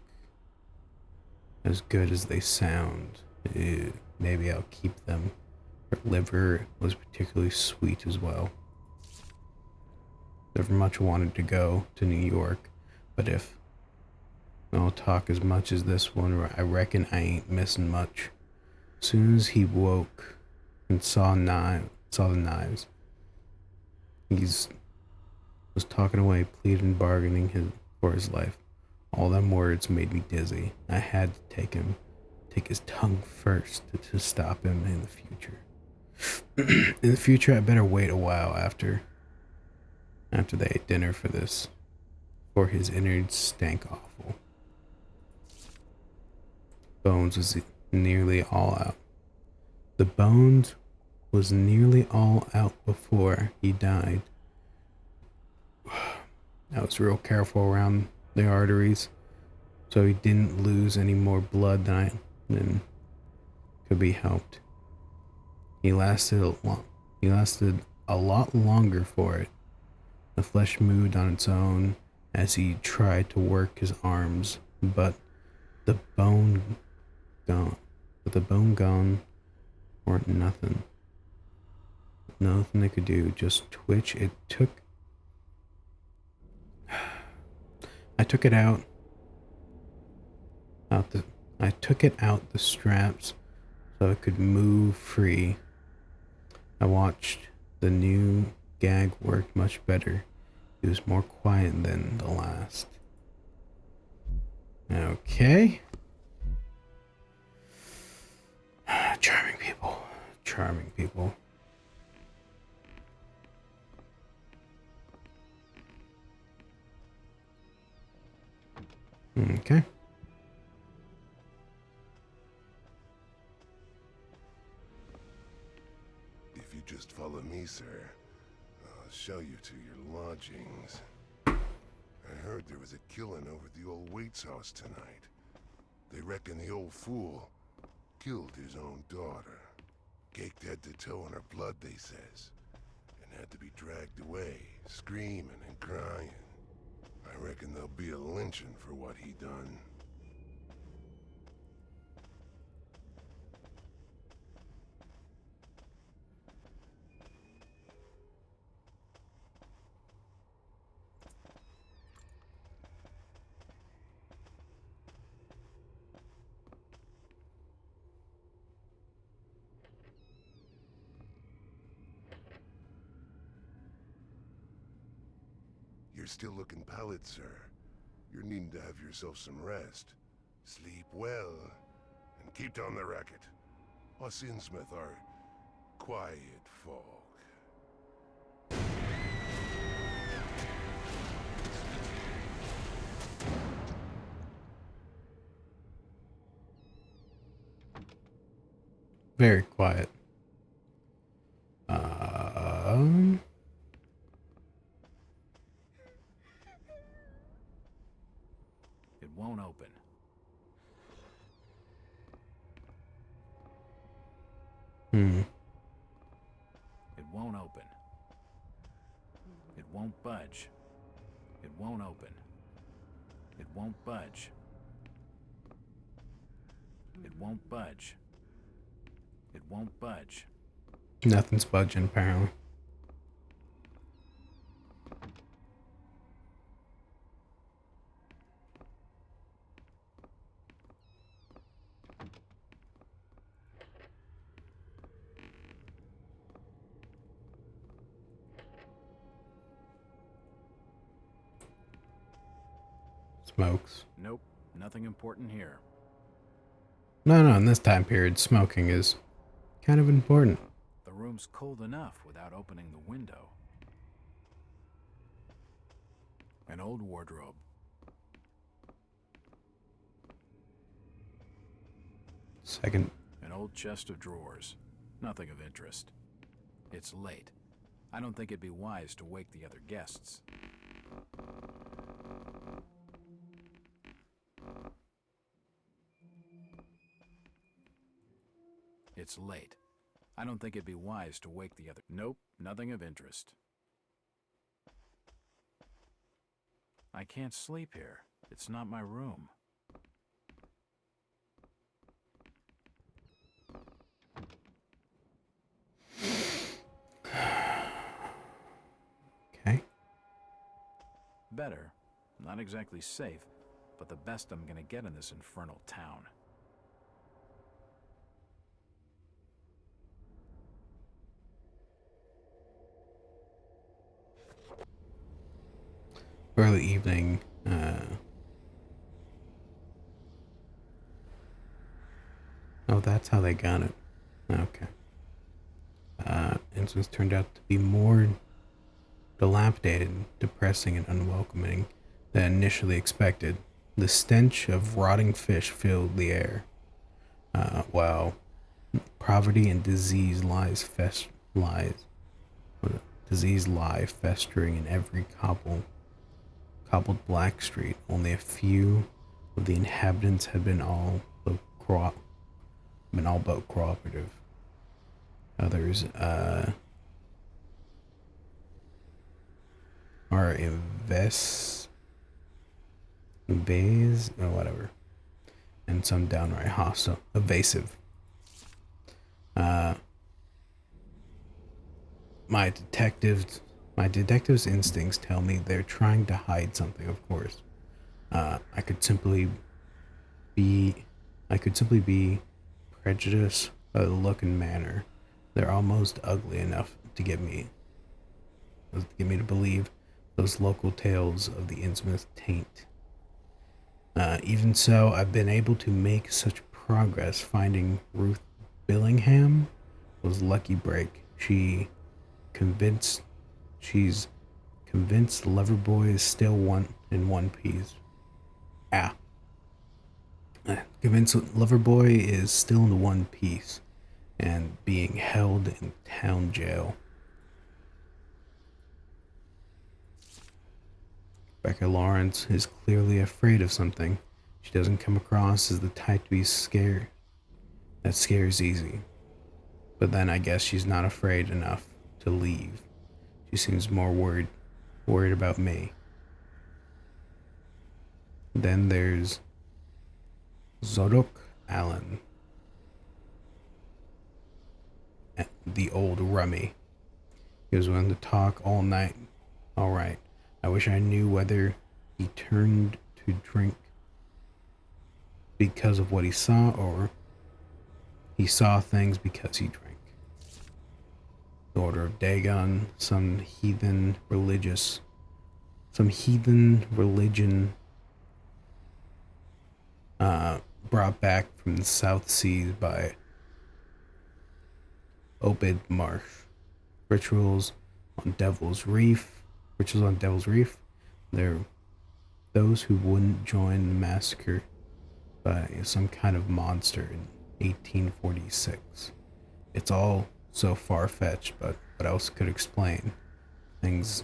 as good as they sound. Ew, maybe I'll keep them. Her liver was particularly sweet as well. Never much wanted to go to New York, but if I'll talk as much as this one, I reckon I ain't missing much. As soon as he woke and saw the knives, he was talking away, pleading, bargaining for his life. All them words made me dizzy. I had to take his tongue first to stop him in the future. In the future, I better wait a while after they ate dinner for his innards stank awful. Bones was nearly all out. The bones was nearly all out before he died. I was real careful around the arteries, so he didn't lose any more blood than could be helped. He lasted a lot longer for it. The flesh moved on its own as he tried to work his arms, but the bone gone weren't nothing. Nothing they could do, just twitch. I took it out the straps so it could move free. I watched the new gag work much better. It was more quiet than the last. Okay. Charming people. Charming people. Okay. show you to your lodgings. I heard there was a killing over at the old Waits house tonight. They reckon the old fool killed his own daughter. Caked head to toe in her blood, they says. And had to be dragged away, screaming and crying. I reckon there'll be a lynching for what he done. You're still looking pallid, sir. You're needing to have yourself some rest. Sleep well, and keep down the racket. Us Innsmouth are quiet folk. Very quiet. It won't open. It won't open. It won't budge. It won't open. It won't budge. It won't budge. It won't budge. Nothing's budging, apparently. Smokes. Nope, nothing important here. No, in this time period, smoking is kind of important. The room's cold enough without opening the window. An old wardrobe. Second. An old chest of drawers. Nothing of interest. It's late. I don't think it'd be wise to wake the other guests. It's late. I don't think it'd be wise to wake the other... Nope, nothing of interest. I can't sleep here. It's not my room. Okay. Better. Not exactly safe, but the best I'm gonna get in this infernal town. Early evening. Oh, that's how they got it. Okay. Instance turned out to be more dilapidated, depressing, and unwelcoming than initially expected. The stench of rotting fish filled the air, while poverty and disease lie festering in every cobbled black street. Only a few of the inhabitants had been all but cooperative. Others are invasive or whatever, and some downright hostile, evasive. My detective's instincts tell me they're trying to hide something, of course. I could simply be prejudiced by the look and manner. They're almost ugly enough to get me to believe those local tales of the Innsmouth taint. Even so, I've been able to make such progress finding Ruth Billingham was lucky break. She's convinced Loverboy is still in one piece. Convinced Loverboy is still in one piece and being held in town jail. Rebecca Lawrence is clearly afraid of something. She doesn't come across as the type to be scared. That scares easy. But then I guess she's not afraid enough to leave. She seems more worried about me. Then there's Zodok Allen, the old rummy. He was willing to talk all night. All right. I wish I knew whether he turned to drink because of what he saw or he saw things because he drank. The Order of Dagon, some heathen religion brought back from the South Seas by Obed Marsh. Rituals on Devil's Reef. They're those who wouldn't join the massacre by some kind of monster in 1846. It's all so far-fetched, but what else could explain things?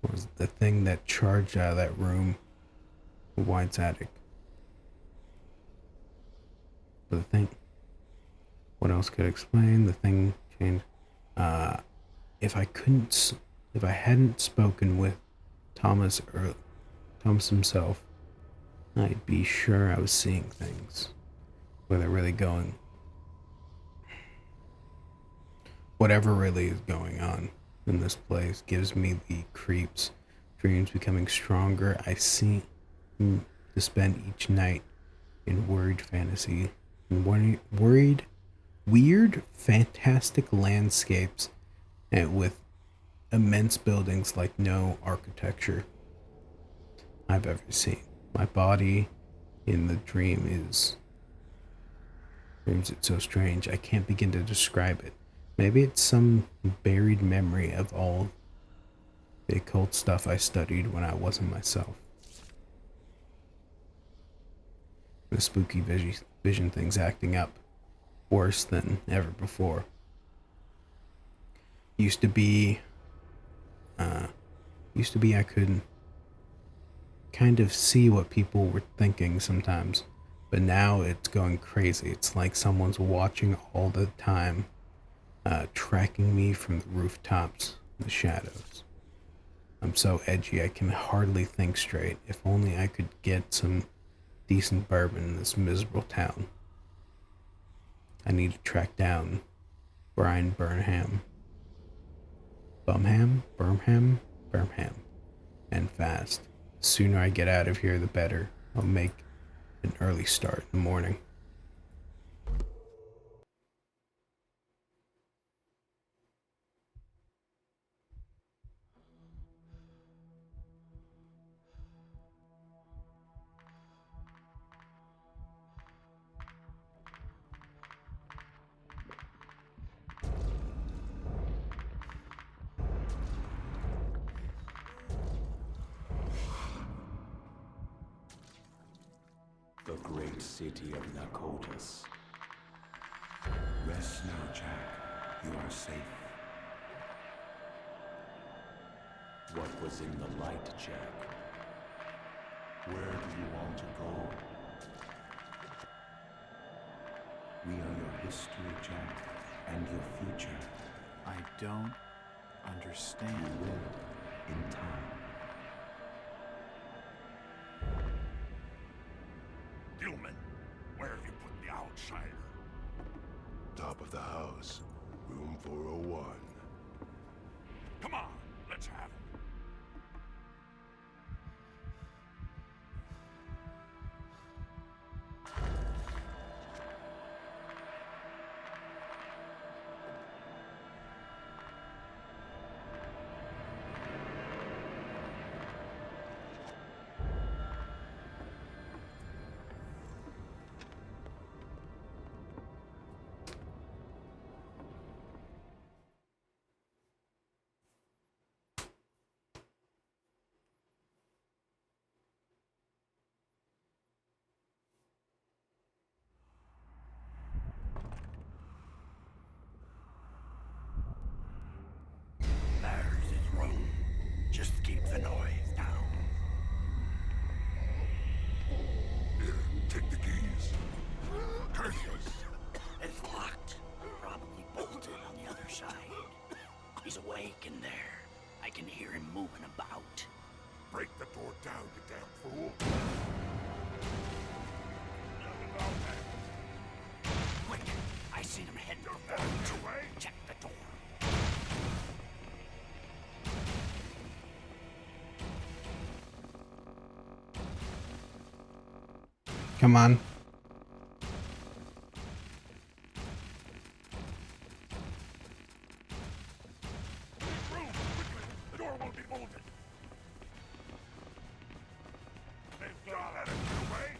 Was the thing that charged out of that room, the White's attic. But the thing, what else could explain the thing changed? If I hadn't spoken with Thomas himself, I'd be sure I was seeing things. Where they're really going. Whatever really is going on in this place gives me the creeps. Dreams becoming stronger. I seem to spend each night in worried fantasy. In weird, fantastic landscapes and with immense buildings like no architecture I've ever seen. My body in the dreams it's so strange. I can't begin to describe it. Maybe it's some buried memory of all the occult stuff I studied when I wasn't myself. The spooky vision thing's acting up worse than ever before. Used to be I could kind of see what people were thinking sometimes, but now it's going crazy. It's like someone's watching all the time, tracking me from the rooftops in the shadows. I'm so edgy I can hardly think straight. If only I could get some decent bourbon in this miserable town. I need to track down Brian Burnham. Birmingham, and fast. The sooner I get out of here, the better. I'll make an early start in the morning. The great city of Nakotas. Rest now, Jack. You are safe. What was in the light, Jack? Where do you want to go? We are your history, Jack, and your future. I don't understand. You will, in time. Gilman, where have you put the outsider? Top of the house, room 401. Come on, let's have it. Come on. The door won't be bolted. They've got it away.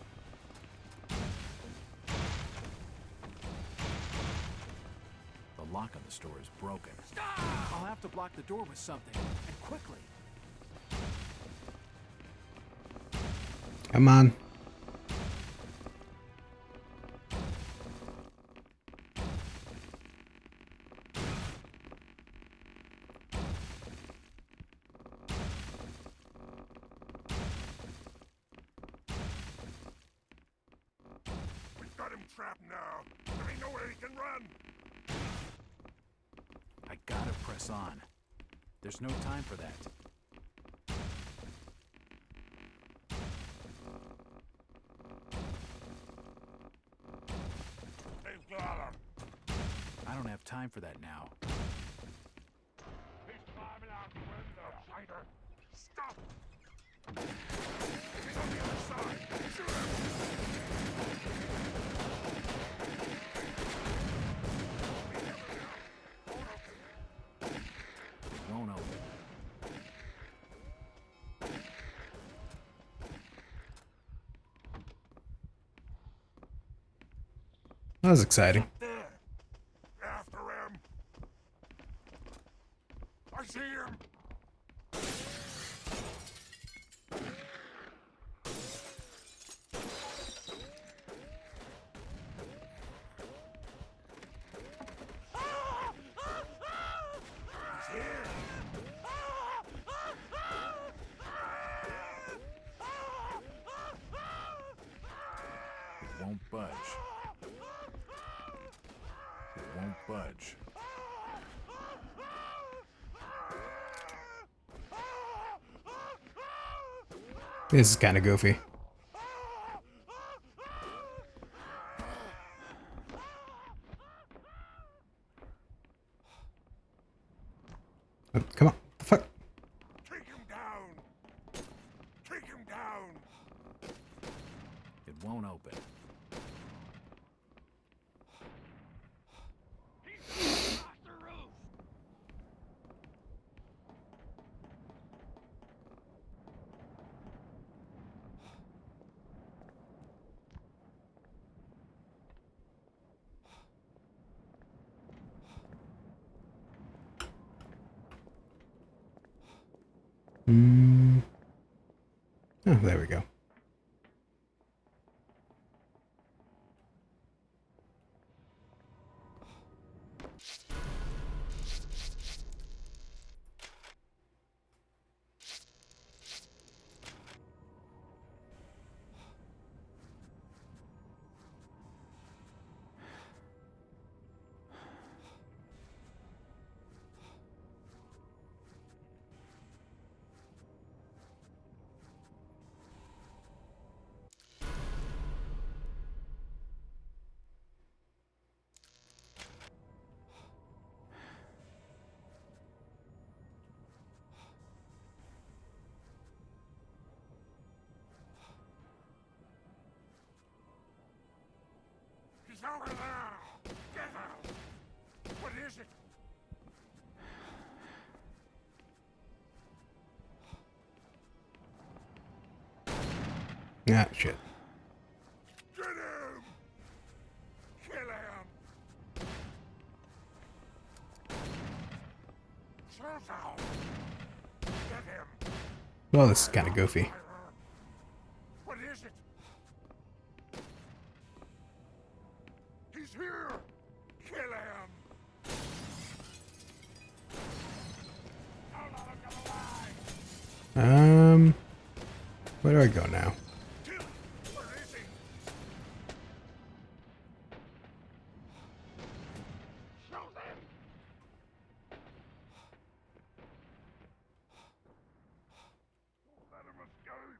The lock on the store is broken. I'll have to block the door with something, and quickly. Come on. We've got him trapped now. There ain't nowhere he can run. I gotta press on. There's no time for that. They've got him. I don't have time for that now. He's climbing out the window. Fighter, stop! He's on the other side. Shoot him! It won't open. That was exciting. There! After him! I see him! He's here! It won't budge. It won't budge. This is kind of goofy. Come on. The fuck? Take him down! Take him down! It won't open. Oh, there we go. He's over there! Get out! What is it? Ah, shit. Get him! Kill him! Susan! Get him! Well, this is kind of goofy. What is it? He's here! Kill him! Don't let him get away! Where do I go now? Kill him! Where is he? Shoot him! Let him escape!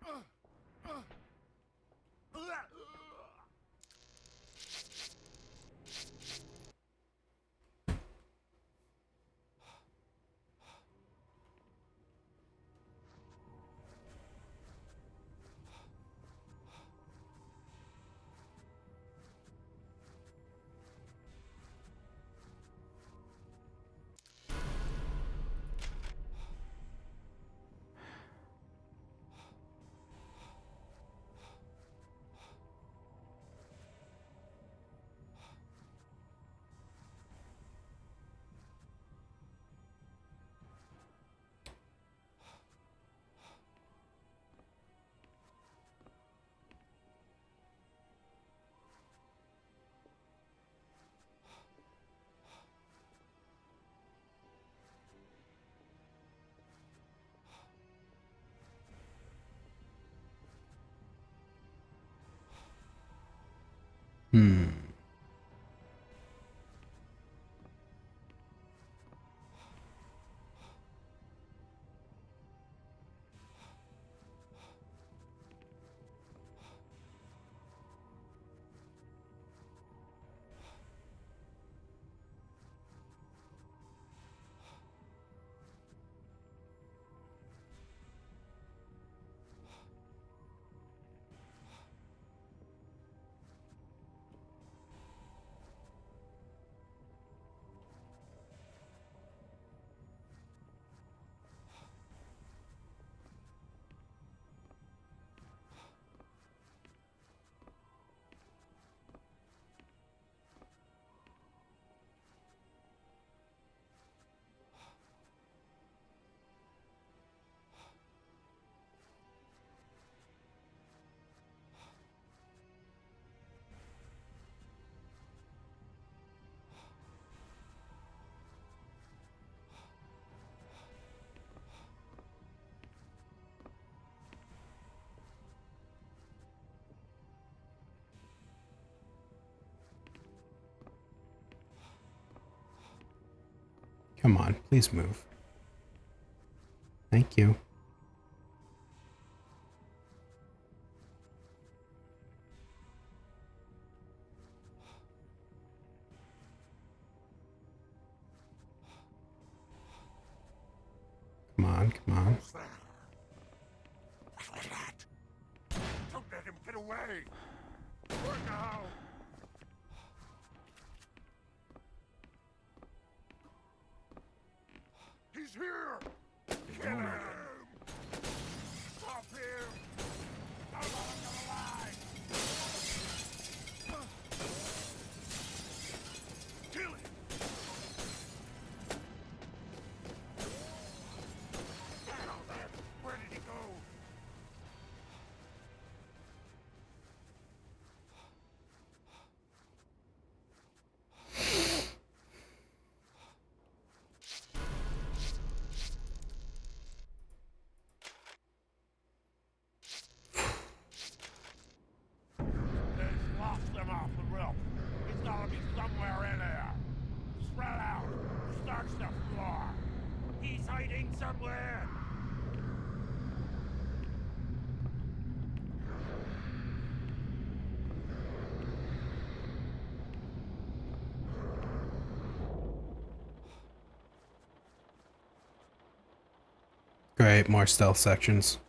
Hmm. Come on, please move. Thank you. Come on, come on. Who's that? What was that? Don't let him get away! What now? He's here! Kill him! Stop him! I'm not alive! Kill him! Now then, where did he go? They've lost him off the roof. He's gotta be somewhere in there. Spread out. Search the floor. He's hiding somewhere. Great, more stealth sections.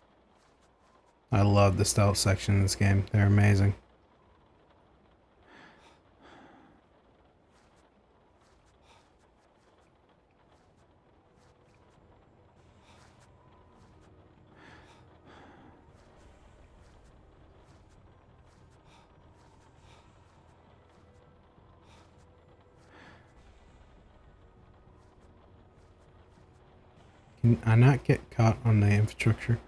I love the stealth section in this game. They're amazing. Can I not get caught on the infrastructure?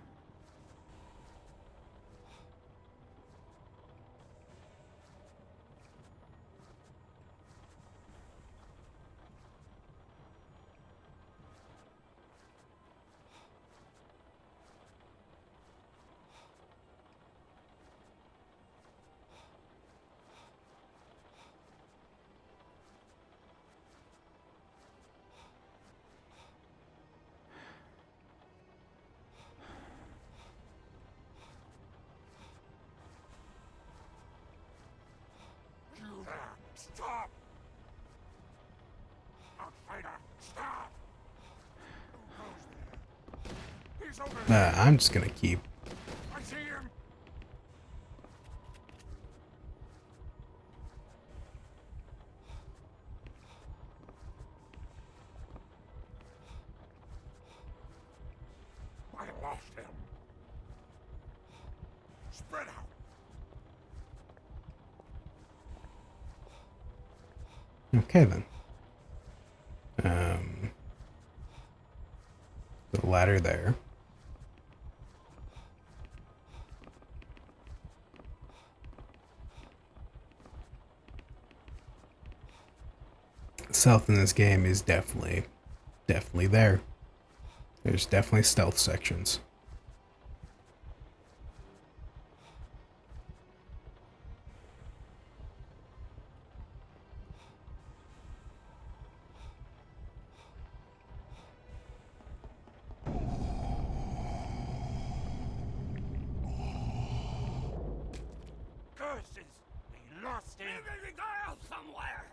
You there! Stop! Outsider, stop! Who goes there? He's over there! I'm just gonna keep. I see him! I lost him. Spread out. Okay then. The ladder there. Stealth in this game is definitely there. There's definitely stealth sections. lost him. Maybe the guy out somewhere.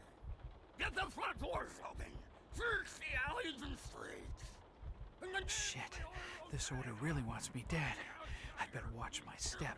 Get the front doors open. Search the alleys and streets. And then Shit. This order really wants me dead. I'd better watch my step.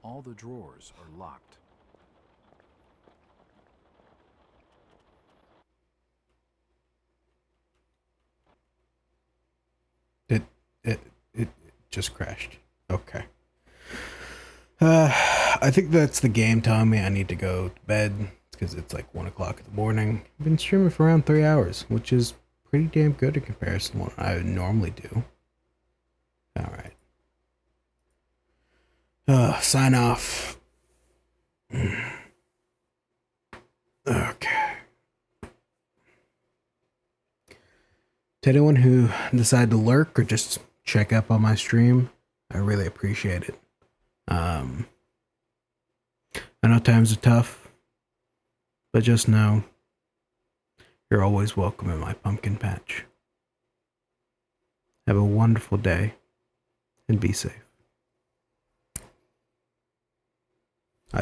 All the drawers are locked. It just crashed. Okay. I think that's the game telling me I need to go to bed because it's like 1 o'clock in the morning. I've been streaming for around 3 hours, which is pretty damn good in comparison to what I would normally do. Alright. Sign off. Okay. To anyone who decided to lurk or just check up on my stream, I really appreciate it. I know times are tough, but just know you're always welcome in my pumpkin patch. Have a wonderful day and be safe.